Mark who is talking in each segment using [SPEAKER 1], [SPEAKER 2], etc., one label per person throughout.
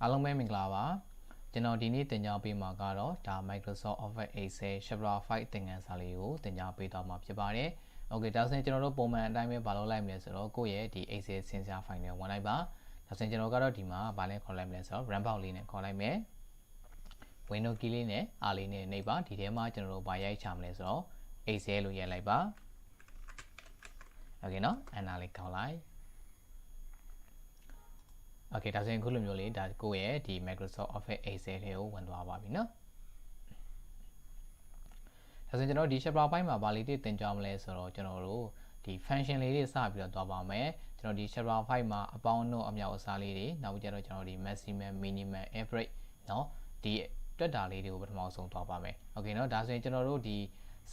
[SPEAKER 1] အားလုံးပဲမင်္ဂလာပါကျွန်တော်ဒီနေ့သင်ကြားပေးမှာကတော့ဒါ Microsoft Office Excel Chapter 5 သင်ခန်းစာလေးကိုသင်ကြားပေးသွားမှာဖြစ်ပါတယ်။ Okay ဒါဆိုရင်ကျွန်တော်တို့ပုံမှန်အတိုင်းပဲဘာလုပ်လိုက်မလဲဆိုတော့ကိုယ့်ရဲ့ဒီ Excel ဆင်းရှား file နဲ့ဝင်လိုက်ပါ။ဒါဆိုရင်ကျွန်တော်ကတော့ဒီမှာဘာလဲခေါ်လိုက်မလဲဆိုတော့ run box လေးနဲ့ခေါ်လိုက်မယ်။ Window key လေးနဲ့ R လေးနဲ့နှိပ်ပါဒီထဲမှာကျွန်တော်တို့ဘာရိုက်ချမလဲဆိုတော့ Excel လို့ရိုက်လိုက်ပါ။ Okay နော် Enter လေးခေါက်လိုက်Okay ဒါဆိုရင်ခုလိုမျိုးလေးဒါကိုယ့်ရဲ့ဒီ Microsoft Office Excel ထဲကိုဝင်သွားပါပြီနော်ဒါဆိုရင်ကျွန်တော်ဒီ chapter ပိုင်းမှာဗာလေးတွေသင်ကြားမလဲဆိုတော့ကျွန်တော်တို့ဒီ function လေးတွေစပြီးတော့သွားပါမယ်ကျွန်တော်ဒီ chapter 5မှာအပေါင်းတို့အမြောက်အစားလေးတွေနောက်ကြတော့ကျွန်တော်ဒီ maximum minimum average เนาะဒီတွက်တာလေးတွေကိုပထမဆုံးသွားပါမယ် Okay เนาะဒါဆိုရင်ကျွန်တော်တို့ဒီ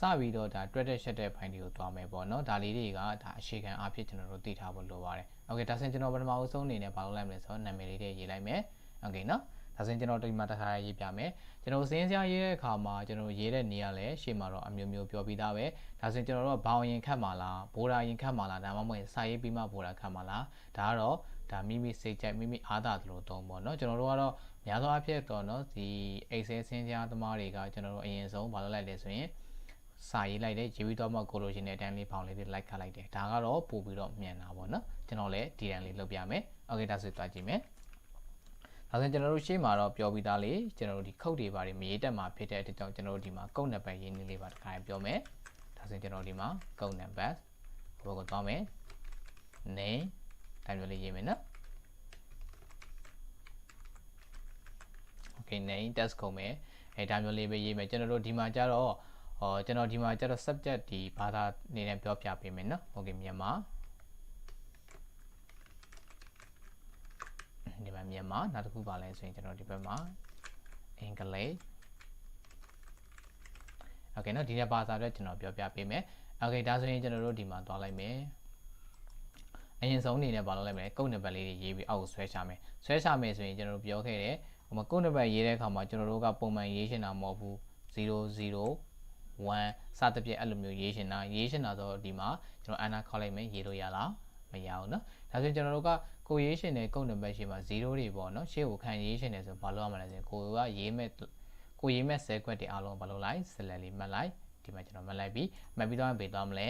[SPEAKER 1] စပြီးတော့ဒါတွက်တဲ့ချက်တဲ့ဖိုင်တွေကိုသွားမယ်ပေါ့เนาะဒါလေးတွေကဒါအခြေခံအဖြစ်ကျွန်တော်တို့သိထားဖို့လိုပါတယ် Okay ဒါဆိုရင်ကျွန်တော်ပထမဆုံးအနေနဲ့ဘာလုပ်လိုက်မလဲဆိုတော့နာမည်လေးတွေရေးလိုက်မယ် Okay เนาะဒါဆိုရင်ကျွန်တော်ဒီမှာတစ်ခါရေးပြမယ်ကျွန်တော်စင်းစရာရေးတဲ့အခါမှာကျွန်တော်ရေးတဲ့နေရာလဲရှေ့မှာတော့အမျိုးမျိုးပြောပြီးသားပဲဒါဆိုရင်ကျွန်တော်တို့ဘောင်ရင်ခတ်မှာလားဘိုးရာရင်ခတ်မှာလားဒါမှမဟုတ်စာရေးပြီးမှဘိုးရာခတ်မှာလားဒါကတော့ဒါမိမိစိတ်ကြိုက်မိမိအားသာသလိုသုံးပေါ့เนาะကျွန်တော်တို့ကတော့များသောအားဖြင့်တော့เนาะဒီ Excel စင်းစရာသမားတွေကကျွန်တော်တို့အရင်ဆုံးဘာလုပ်လိုက်လဲဆိုရင်စာရေးလိုက်တယ်ရေးပြီးတော့မှကိုလိုချင်တဲ့အတိုင်းလေးဖောင်လေးတွေလိုက်ခတ်လိုက်တယ်ဒါကတော့ပို့ပြီးတော့မြန်တာပေါ့เนาะကျွန်တော်လည်းဒီတန်းလေးလုပ်ပြမယ် Okay ဒါဆိုသွားကြည့်မယ်ဒါဆိုရင်ကျွန်တော်တို့ရှေ့မှာတော့ပြောပြီးသားလေကျွန်တော်တို့ဒီခုတ်တွေပါတွေမရေးတက်မှာဖြစ်တဲ့အတွက်ကြောင့်ကျွန်တော်တို့ဒီမှာကုတ်နံပါတ်ရေးနည်းလေးပါတစ်ခါပြောမယ်ဒါဆိုရင်ကျွန်တော်ဒီမှာကုတ်နံပါတ်ဘို့ကိုသွားမယ် name တိုင်းမျိုးလေးရေးမယ်နော် Okay name test ကုန်မယ်အဲဒါမျိုးလေးပဲရေးမယ်ကျွန်တော်တို့ဒီမှာကြတော့ကျွန်တော်ဒီမှာကြတော့ subject ဒီဘာသာအနေနဲ့ပြောပြပေးမယ်နော် Okay မြန်မာဒီမှာမြန်မာနောက်တစ်ခုပါလဲဆိုရင်ကျွန်တော်ဒီဘက်မှာအင်္ဂလိပ် Okay နော်ဒီနေ့ဘာသာအတွက်ကျွန်တော်ပြောပြပေးမယ် Okay ဒါဆိုရင်ကျွန်တော်တို့ဒီမှာသွားလိုက်မယ်အရင်ဆုံးအနေနဲ့ဘာလုပ်လိုက်မလဲကုတ်နံပါတ်လေးတွေရေးပြီးအောက်ကိုဆွဲချမယ်ဆွဲချမယ်ဆိုရင်ကျွန်တော်တို့ပြောခဲ့တယ်ဟိုမှာကုတ်နံပါတ်ရေးတဲ့အခါမှာကျွန်တော်တို့ကပုံမှန်ရေးရှင်းတာမဟုတ်ဘူး001စသဖြင့်အဲ့လိုမျိုးရေးရှင်းတာဆိုတော့ဒီမှာကျွန်တော်အနာခေါက်လိုက်မယ်ရေးလို့ရလားမရဘူးเนาะဒါဆိုရင်ကျွန်တော်တို့ကကိုရေးရှင်းတဲ့ကုတ်နံပါတ်ရှင်းမှာ0တွေပေါ့เนาะရှေ့ကိုခံရေးရှင်းတယ်ဆိုဘာလုပ်ရမလဲဆိုရင်ကိုကရေးမဲ့ဆဲခွက်တွေအားလုံးဘာလုပ်လိုက် select လေးမှတ်လိုက်ဒီမှာကျွန်တော်မှတ်လိုက်ပြီးမှတ်ပြီးတော့ပေးသွားမလဲ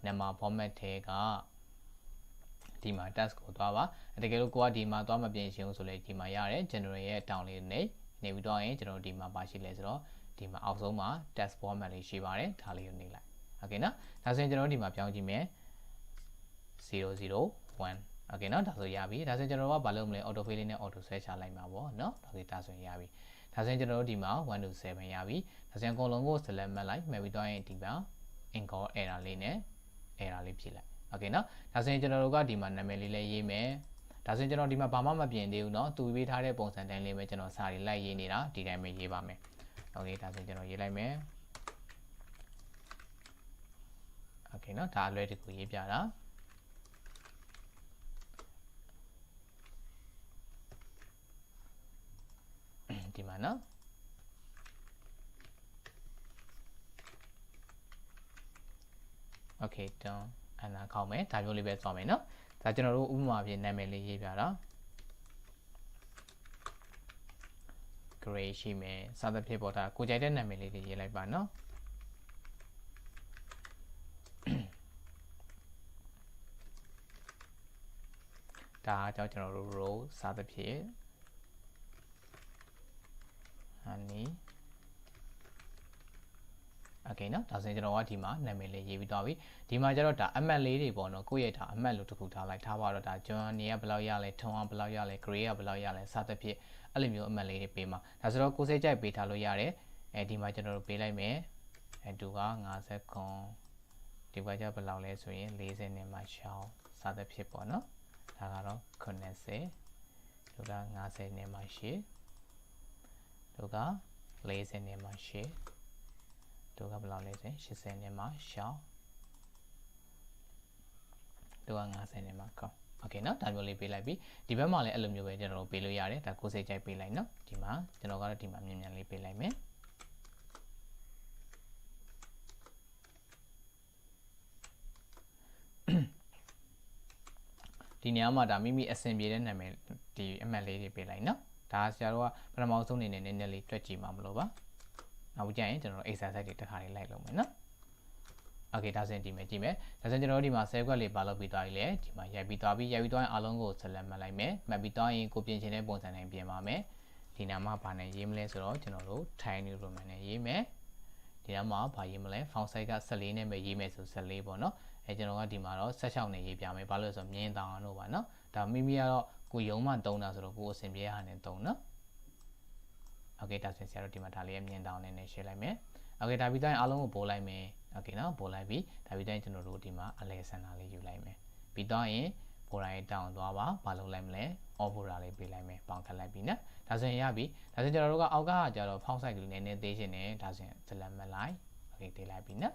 [SPEAKER 1] number format ထဲကဒီမှာ task ကိုသွားပါတကယ်လို့ကိုကဒီမှာသွားမပြင်ရှင်းဘူးဆိုလေဒီမှာရတယ် general ရဲ့တောင်းလေးနေပြီးတော့ရင်ကျွန်တော်ဒီမှာပါရှိလဲဆိုတော့ဒီမှာအောက်ဆုံးမှာ task format လေးရှိပါတယ်ဒါလေးကိုနေလိုက် Okay နော်ဒါဆိုရင်ကျွန်တော်ဒီမှာပြောင်းကြည့်မယ်001 Okay နော်ဒါဆိုရပြီဒါဆိုရင်ကျွန်တော်ကဘာလုပ်မလဲ auto fill လေးနဲ့ auto ဆွဲချလိုက်မှာပေါ့နော် Okay ဒါဆိုရင်ရပြီဒါဆိုရင်ကျွန်တော်တို့ဒီမှာ1 to 7ရပြီဒါဆိုရင်အကုန်လုံးကို select မှတ်လိုက်မှတ်ပြီးတော့ရင်ဒီမှာ encode error လေးနဲ့ error လေးဖြည့်လိုက် Okay နော်ဒါဆိုရင်ကျွန်တော်တို့ကဒီမှာနာမည်လေးလည်းရေးမယ်ဒါဆိုရင်ကျွန်တော်ဒီမှာဘာမှမပြင်သေးဘူးเนาะသူပေးထားတဲ့ပုံစံတိုင်းလေးပဲကျွန်တော်စာတွေလိုက်ရေးနေတာဒီတိုင်းပဲရေးပါမယ် Okay ဒါဆိုရင်ကျွန်တော်ရေးလိုက်မယ် Okay เนาะဒါအလွယ်တကူရေးပြတာဒီမှာเนาะOkay တော့အနာခေါက်မယ်ဒါမျိုးလေးပဲသွားမယ်เนาะဒါကျွန်တော်တို့ဥပမာပြင်နာမည်လေးရေးပြတာ grade ရှိမယ်စသဖြင့်ပေါ်တာကိုကြိုက်တဲ့နာမည်လေးတွေရေးလိုက်ပါเนาะဒါကြောင့်ကျွန်တော်တို့ row စသဖြင့် honey Okay เนาะဒါဆိုရင်ကျွန်တော်ကဒီမှာနာမည်လေးရေးပြီးသွားပြီဒီမှာကျတော့ဒါအမှတ်လေးတွေပေါ့နော်ကိုယ့်ရဲ့ဒါအမှတ်လို့တစ်ခုထားလိုက်ထားပါတော့ဒါ John နေကဘယ်လောက်ရလဲထုံအောင်ဘယ်လောက်ရလဲ grade ကဘယ်လောက်ရလဲစသဖြင့်အဲ့လိုမျိုးအမှတ်လေးတွေပေးမှာဒါဆိုတော့ကိုယ်စိတ်ကြိုက်ပေးထားလို့ရတယ်ဒီမှာကျွန်တော်တို့ပေးလိုက်မယ်သူက50ခွန်ဒီဘက်ကျဘယ်လောက်လဲဆိုရင်40နဲ့မှရှောင်းစသဖြင့်ပေါ့နော်ဒါကတော့90သူက50နဲ့မှ8သူက40နဲ့မှ8သူကဘယ်လောက်လဲဆိုရင်80နဲ့မှရှောင်းသူက50နဲ့မှကောင်း Okay เนาะဒါမျိုးလေးပေးလိုက်ပြီဒီဘက်မှာလည်းအဲ့လိုမျိုးပဲကျွန်တော်တို့ပေးလို့ရတယ်ဒါကိုယ်စိတ်ကြိုက်ပေးလိုက်เนาะဒီမှာကျွန်တော်ကတော့ဒီမှာမြန်မြန်လေးပေးလိုက်မယ်ဒီနေရာမှာဒါမိမိအဆင်ပြေတဲ့နာမည်ဒီအမှတ်လေးတွေပေးလိုက်เนาะ ဒါဆရာတို့ကပထမဆုံးအနေနဲ့နည်းနည်းလေးတွက်ကြည့်မှာမလို့ပါနောက်ကြရင်ကျွန်တော် exercise တွေတစ်ခါလေးလိုက်လုပ်မယ်နော်โอเคဒါဆိုရင်ဒီမှာကြည့်မယ်ဒါဆိုရင်ကျွန်တော်တို့ဒီမှာ save ခွက်လေးပါလုပ်ပြီးသွားပြီလေဒီမှာရိုက်ပြီးသွားရင်အားလုံးကို select မှတ်လိုက်မယ်မှတ်ပြီးသွားရင်ကိုပြင်ချင်တဲ့ပုံစံတိုင်းပြင်ပါမယ်ဒီနားမှာဘာနဲ့ရေးမလဲဆိုတော့ကျွန်တော်တို့ tiny roman နဲ့ရေးမယ်ဒီနားမှာဘာရေးမလဲ font size က14နဲ့ပဲရေးမယ်ဆို14ပေါ့နော်ကျွန်တော်ကဒီမှာတော့16နဲ့ရေးပြမယ်ဘာလို့လဲဆိုတော့မြင်တောင်အောင်လို့ပါနော်ဒါမိမိကတော့ကိုရုံမှတုံးတာဆိုတော့ကိုအဆင်ပြေရတဲ့တုံးနော်โอเคဒါဆိုရင်ဆရာတို့ဒီမှာဒါလေးမြင်တောင်နဲ့ရှင်းလိုက်မယ်โอเคဒါပြီးတိုင်းအားလုံးကိုပို့လိုက်မယ်โอเคနော်ပို့လိုက်ပြီဒါပြီးတိုင်းကျွန်တော်တို့ဒီမှာအလဲဆန်တာလေးယူလိုက်မယ်ပြီးတော့ရင်ပို့တိုင်းတောင်းသွားပါဘာလုပ်လိုက်မလဲ opera လေးပေးလိုက်မယ်ပေါင်ခတ်လိုက်ပြီနော်ဒါဆိုရင်ရပြီဒါဆိုရင်ကျွန်တော်တို့ကအောက်ကကျတော့ font size ကလေးနည်းနည်းသေးရှင်နေဒါဆိုရင် select မလိုက်โอเคသေးလိုက်ပြီနော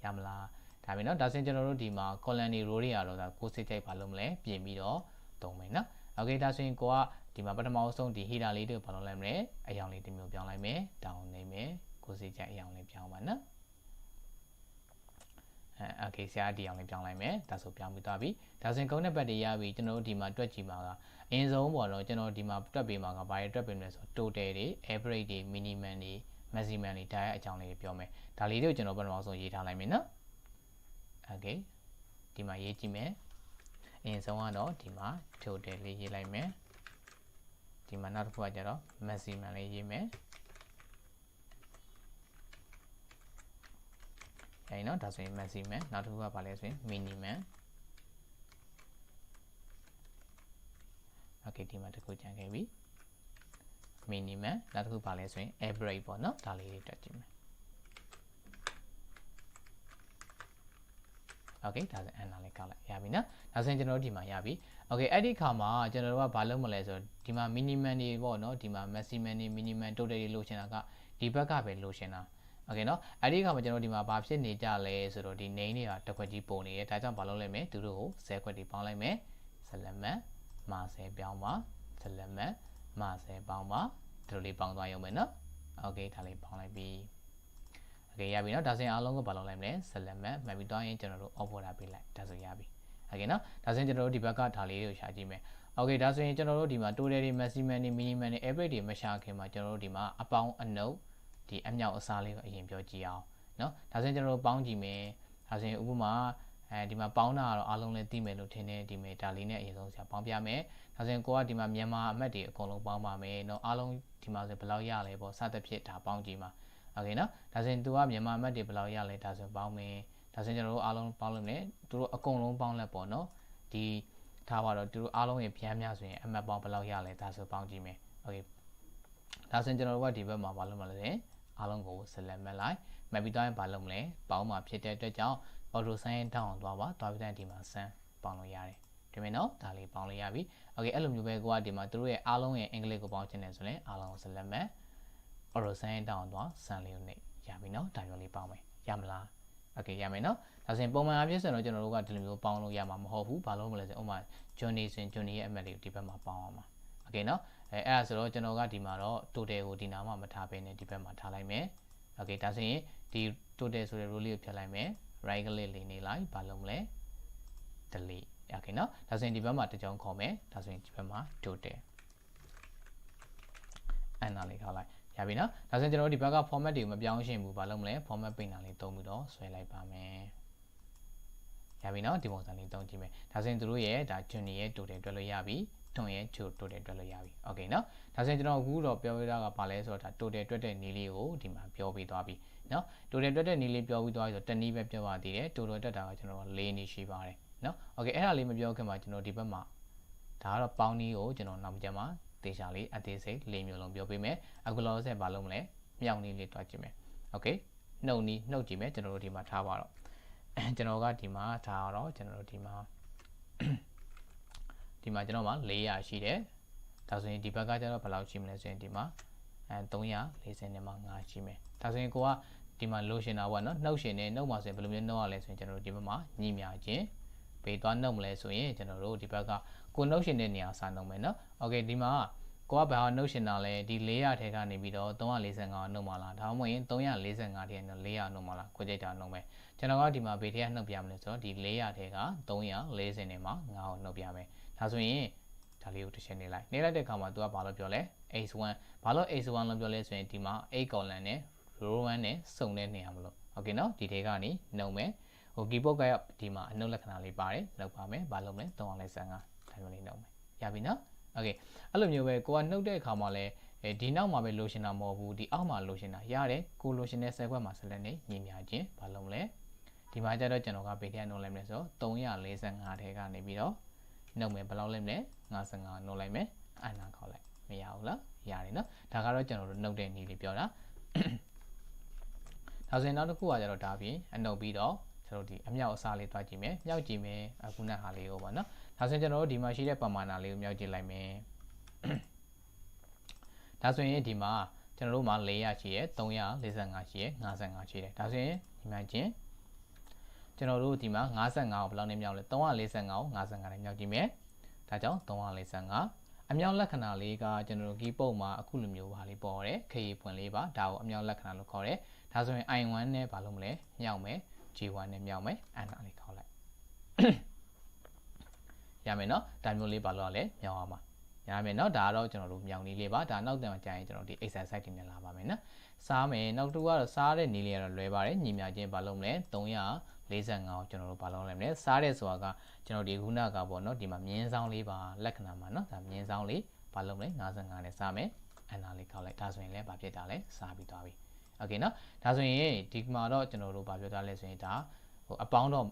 [SPEAKER 1] ်ရမလားဒါပြီနော်ဒါဆိုရင်ကျွန်တော်တို့ဒီမှာ column တွေ row တွေကတော့ဒါကိုစိတ်ကြိုက်ဘာလုပ်မလဲပြင်ပြီးတော့သုံးမယ်နော်โอเคဒါဆိုရင်ကိုကဒီမှာပထမဆုံးဒီ header လေးတွေကိုဘာလုပ်လိုက်မလဲအရောင်လေးတစ်မျိုးပြောင်းလိုက်မယ် down နေမယ်ကိုစိတ်ကြိုက်အရောင်လေးပြောင်းပါနော်โอเคဆရာဒီအောင်လေးပြောင်းလိုက်မယ်ဒါဆိုပြောင်းပြီးသွားပြီဒါဆိုရင်ကုန်းတဲ့ဘက်တွေရပြီကျွန်တော်တို့ဒီမှာတွက်ကြည့်မှာကအရင်ဆုံးပေါ့နော်ကျွန်တော်ဒီမှာတွက်ပေးမှာကဘာတွေတွက်ပေးမလဲဆိုတော့ total တွေ average တွေ minimum တွေ maximum တွေဒါရဲ့အကြောင်းလေးပြောမယ်ဒါလေးတွေကိုကျွန်တော်ပထမဆုံးရေးထားလိုက်မယ်နော်โอเคဒီမှာရေးကြည့်မယ်အရင်ဆုံးကတော့ဒီမှာ total လေးရေးလိုက်မယ်ဒီမှာနောက်တစ်ခုကကျတော့ maximum လေးရေးမယ်အဲ့နော်ဒါဆိုရင် maximum နောက်တစ်ခုကဘာလဲဆိုရင် minimum okay ဒီမှာတစ်ခုကြံခဲ့ပြီ minimum နောက်တစ်ခုဘာလဲဆိုရင် average ပေါ့နော်ဒါလေးတွေတွက်ကြည့်မယ် okay ဒါဆိုရင် ana လေးကောက်လိုက်ရပြီနော်ဒါဆိုရင်ကျွန်တော်တို့ဒီမှာရပြီ okay အဲ့ဒီခါမှာကျွန်တော်တို့ကဘာလုပ်မလဲဆိုတော့ဒီမှာ minimum တွေပေါ့နော်ဒီမှာ maximum တွေ minimum total တွေလိုချင်တာကဒီဘက်ကပဲလိုချင်တာโอเคเนาะအဲ့ဒီအခါမှာကျွန်တော်ဒီမှာဘာဖြစ်နေကြလဲဆိုတော့ဒီ name တွေကတစ်ခွက်ကြီးပုံနေရဲဒါကြောင့်ဘာလုပ်လိုက်မလဲသူတို့ကို10ခွက်တွေပေါင်းလိုက်မယ် select မှာ10ပြောင်းပါ select မှာ10ပေါင်းပါဒီလိုလေးပေါင်းသွားရုံပဲเนาะโอเคဒါလေးပေါင်းလိုက်ပြီโอเคရပြီเนาะဒါဆိုရင်အားလုံးကိုဘာလုပ်လိုက်မလဲ select မှတ်ပြီးသွားရင်ကျွန်တော်တို့ opera ပေးလိုက်ဒါဆိုရပြီโอเคเนาะဒါဆိုရင်ကျွန်တော်တို့ဒီဘက်ကဒါလေးတွေကိုရှာကြည့်မယ်โอเคဒါဆိုရင်ကျွန်တော်တို့ဒီမှာ total တွေ maximum တွေ minimum တွေ average တွေမရှာခင်မှာကျွန်တော်တို့ဒီမှာအပေါင်းအနှုတ်ဒီအမြောက်အစားလေးကိုအရင်ပြောကြည့်အောင်เนาะဒါဆိုရင်ကျွန်တော်တို့ပေါင်းကြည့်မယ်ဒါဆိုရင်ဥပမာဒီမှာပေါင်းတာကတော့အားလုံးလည်းသိမယ်လို့ထင်တယ်ဒီမေတာလေးနဲ့အရင်ဆုံးဆရာပေါင်းပြမယ်ဒါဆိုရင်ကိုကဒီမှာမြန်မာအမှတ်တွေအကုန်လုံးပေါင်းပါမယ်เนาะအားလုံးဒီမှာဆိုဘယ်လောက်ရလဲပေါ့စသဖြင့်ဒါပေါင်းကြည့်မှာโอเคเนาะဒါဆိုရင် तू ကမြန်မာအမှတ်တွေဘယ်လောက်ရလဲဒါဆိုရင်ပေါင်းမယ်ဒါဆိုရင်ကျွန်တော်တို့အားလုံးပေါင်းလို့ねသူတို့အကုန်လုံးပေါင်းလက်ပေါ့เนาะဒီထားပါတော့သူတို့အားလုံးရဲ့ဗျမ်းများဆိုရင်အမှတ်ပေါင်းဘယ်လောက်ရလဲဒါဆိုပေါင်းကြည့်မယ်โอเคဒါဆိုရင်ကျွန်တော်တို့ကဒီဘက်မှာဘာလုပ်မလဲအားလုံးကို select မှတ်လိုက်မှတ်ပြီးတော့ဘာလုပ်မလဲပေါင်းမှာဖြစ်တဲ့အတွက်ကြောင့် auto sign တောင်းအောင်သွားပါသွားပြီးတဲ့ဒီမှာ sum ပေါင်းလို့ရတယ်ဒီမဲ့နော်ဒါလေးပေါင်းလို့ရပြီโอเคအဲ့လိုမျိုးပဲကိုကဒီမှာတို့ရဲ့အားလုံးရဲ့အင်္ဂလိပ်ကိုပေါင်းချင်တယ်ဆိုရင်အားလုံးကို select မှတ် auto sign တောင်းအောင်သွား sum လေးကိုနေရပြီနော်ဒါမျိုးလေးပေါင်းမယ်ရမလားโอเคရမယ်နော်ဒါဆိုရင်ပုံမှန်အဖြစ်ဆိုတော့ကျွန်တော်တို့ကဒီလိုမျိုးပေါင်းလို့ရမှာမဟုတ်ဘူးဘာလို့မလဲဆိုဥပမာ Johnny ဆိုရင် Johnny ရဲ့အမှတ်လေးကိုဒီဘက်မှာပေါင်းအောင်ပါโอเคနော်အဲ့ဒါဆိုတော့ကျွန်တော်ကဒီမှာတော့ total ကိုဒီနားမှာမထားဘဲနဲ့ဒီဘက်မှာထားလိုက်မယ်โอเคဒါဆိုရင်ဒီ total ဆိုတဲ့ row လေးကိုဖြတ်လိုက်မယ် right click လေးနေလိုက်ဘာလုပ်မလဲ delete โอเคနော်ဒါဆိုရင်ဒီဘက်မှာတစ်ကြောင်းခေါ်မယ်ဒါဆိုရင်ဒီဘက်မှာ total အဲ့နာလေးခေါ်လိုက်ရပြီနော်ဒါဆိုရင်ကျွန်တော်တို့ဒီဘက်က format တွေကိုမပြောင်းရှင်းဘူးဘာလုပ်မလဲ format ပိတ်နာလေးသုံးပြီးတော့ဆွဲလိုက်ပါမယ်ရပြီနော်ဒီပုံစံလေးသုံးကြည့်မယ်ဒါဆိုရင်တို့ရဲ့ဒါ Johnny ရဲ့ total တွက်လို့ရပြီတွန်ရဲ့ total တွက်လို့ရပြီโอเคနော်ဒါဆိုရင်ကျွန်တော်အခုတော့ပြောပြတာကဘာလဲဆိုတော့ဒါ total တွက်တဲ့နည်းလေးကိုဒီမှာပြောပြသွားပြီနော် total တွက်တဲ့နည်းလေးပြောပြီးသွားပြီဆိုတော့တနည်းပဲပြောပါသေးတယ် total တွက်တာကကျွန်တော်၄နည်းရှိပါတယ်နော်โอเคအဲ့ဒါလေးမပြောခင်မှာကျွန်တော်ဒီဘက်မှာဒါကတော့ပေါင်းနည်းကိုကျွန်တော်နောက်ကြမှာတေချာလေးအသေးစိတ်၄မျိုးလုံးပြောပေးမယ်အခုလောဆက်ဘာလုပ်မလဲမြောက်နည်းလေးတွက်ကြည့်မယ်โอเคနှုတ်နည်းနှုတ်ကြည့်မယ်ကျွန်တော်တို့ဒီမှာထားပါတော့ကျွန်တော်ကဒီမှာထားတော့ကျွန်တော်တို့ဒီမှာကျွန်တော်မှာ400ရှိတယ်ဒါဆိုရင်ဒီဘက်ကကျတော့ဘယ်လောက်ရှိမလဲဆိုရင်ဒီမှာ340နဲ့မှ5ရှိမယ်ဒါဆိုရင်ကိုကဒီမှာလိုရှင်တာပေါ့နော်နှုတ်ရှင်နဲ့နှုတ်မှာဆိုရင်ဘယ်လိုမျိုးနှုတ်ရလဲဆိုရင်ကျွန်တော်တို့ဒီဘက်မှာညှိမြခြင်းပေးသွားနှုတ်မလဲဆိုရင်ကျွန်တော်တို့ဒီဘက်ကကိုနှုတ်ရှင်တဲ့နေရာစနှုတ်မယ်နော်โอเคဒီမှာကိုကဘာနှုတ်ရှင်တာလဲဒီ400ထဲကနေပြီးတော့345နှုတ်မှာလားဒါမှမဟုတ်ရင်345ထဲကနေ400နှုတ်မှာလားကိုကြိုက်တာနှုတ်မယ်ကျွန်တော်ကဒီမှာဘေးထဲကနှုတ်ပြမယ်ဆိုတော့ဒီ400ထဲက340နဲ့မှ9ကိုနှုတ်ပြမယ်ဒါဆိုရင် ဒါလေးကိုတစ်ချက်နေလိုက်တဲ့အခါမှာသူကဘာလို့ပြောလဲ h1 ဘာလို့ h1 လို့ပြောလဲဆိုရင်ဒီမှာ a column နဲ့ row 1နဲ့စုံတဲ့နေရာမလို့โอเคเนาะဒီထဲကနေနှုံမယ်ဟို keyboard ကဒီမှာအနှုတ်လက္ခဏာလေးပါတယ်လောက်ပါမယ်ဘာလို့လဲ3အောင်လဲ55ဒါမျိုးလေးနှုံမယ်ရပြီเนาะโอเคအဲ့လိုမျိုးပဲကိုကနှုတ်တဲ့အခါမှာလဲဒီနောက်မှာပဲလိုချင်တာမဟုတ်ဘူးဒီအောက်မှာလိုချင်တာရတယ်ကိုလိုချင်တဲ့10ခွက်မှာဆက်လက်နေညီမြခြင်းဘာလို့လဲဒီမှာကျတော့ကျွန်တော်ကပေတရားနှုတ်လိုက်မယ်ဆို345ထဲကနေပြီးတော့နှုတ်မယ်ဘယ်လောက်လဲမလဲ55နှုတ်လိုက်မယ်အနာခေါက်လိုက်မရဘူးလားရတယ်နော်ဒါကတော့ကျွန်တော်တို့နှုတ်တဲ့နည်းလေးပြောတာဒါဆိုရင်နောက်တစ်ခုကကျတော့ဒါပြင်အနှုတ်ပြီးတော့ကျွန်တော်ဒီအမြောက်အစားလေးတွားကြည့်မယ်မြောက်ကြည့်မယ်အခုနဟာလေးကိုပေါ့နော်ဒါဆိုရင်ကျွန်တော်တို့ဒီမှာရှိတဲ့ပမာဏလေးကိုမြောက်ကြည့်လိုက်မယ်ဒါဆိုရင်ဒီမှာကျွန်တော်တို့မှာ400ရှိရယ်345ရှိရယ်55ရှိတယ်ဒါဆိုရင်ဒီမှာချင်းကျွန်တော်တို့ဒီမှာ55ကိုဘယ်လောက်နဲ့မြောက်လဲ345ကို55နဲ့မြောက်ကြည့်မယ်ဒါကြောင့်345အမြောက်လက္ခဏာလေးကကျွန်တော်တို့ keyboard မှာအခုလိုမျိုးပါလေးပေါ်တယ်ခရီးပွင့်လေးပါဒါကိုအမြောက်လက္ခဏာလို့ခေါ်တယ်ဒါဆိုရင် i1 နဲ့ဘာလို့မလဲမြောက်မယ် g1 နဲ့မြောက်မယ်အနာလေးခေါက်လိုက်ရမယ်နော်ဒါမျိုးလေးဘာလို့လဲမြောက်အောင်ပါရမယ်နော်ဒါကတော့ကျွန်တော်တို့မြောက်နည်းလေးပါဒါနောက်တန်းကြာရင်ကျွန်တော်ဒီ exercise တွေနဲ့လာပါမယ်နော်စားမယ်နောက်တစ်ခုကတော့စားတဲ့နည်းလေးကတော့လွယ်ပါတယ်ညီမြချင်းဘာလို့မလဲ345ကိုကျွန်တော်တို့ဘာလို့လဲမလဲစားတဲ့ဆိုတာကကျွန်တော်ဒီခုနကပေါ့နော်ဒီမှာမြင်းဆောင်လေးပါလက္ခဏာမှာနော်ဒါမြင်းဆောင်လေးဘာလို့မလဲ55နဲ့စားမယ်အနာလေးခောက်လိုက်ဒါဆိုရင်လည်းဘာဖြစ်တာလဲစားပြီးသွားပြီโอเคနော်ဒါဆိုရင်ဒီမှာတော့ကျွန်တော်တို့ဘာပြောထားလဲဆိုရင်ဒါဟိုအပေါင်းတော့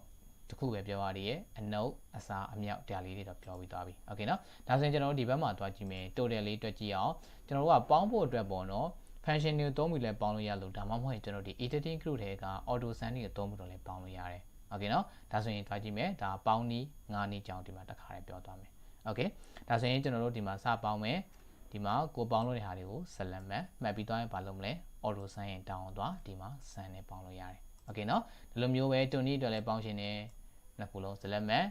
[SPEAKER 1] တခုပဲပြောရသေးရဲ့အနုပ်အစာအမြောက်တရားလေးတွေတော့ပြောပြီးသွားပြီโอเคနော်ဒါဆိုရင်ကျွန်တော်တို့ဒီဘက်မှာတွားကြည့်မယ် total လေးတွက်ကြည့်အောင်ကျွန်တော်တို့ကပေါင်းဖို့အတွက်ပေါ့နော် function တွေသုံးပြီးလဲပေါင်းလို့ရလို့ဒါမှမဟုတ်ရင်ကျွန်တော်ဒီ editing group ထဲက auto sum တွေသုံးပြီးတော့လဲပေါင်းလို့ရတယ်โอเคနော်ဒါဆိုရင်တွားကြည့်မယ်ဒါပေါင်းနည်း9နည်းကြောင်းဒီမှာတစ်ခါလေးပြောသွားမယ်โอเคဒါဆိုရင်ကျွန်တော်တို့ဒီမှာစပေါင်းမယ်ဒီမှာကိုပေါင်းလို့တဲ့ဟာတွေကိုဆက်လက်မှတ်ပြီးသွားရင်ဘာလုပ်မလဲ auto sum ရင်တောင်းအောင်သွားဒီမှာ sum နဲ့ပေါင်းလို့ရတယ်โอเคနော်ဒီလိုမျိုးပဲတွန်နည်းအတွက်လဲပေါင်းရှင်နေနှစ်ခုလုံးဆက်လက်မှတ်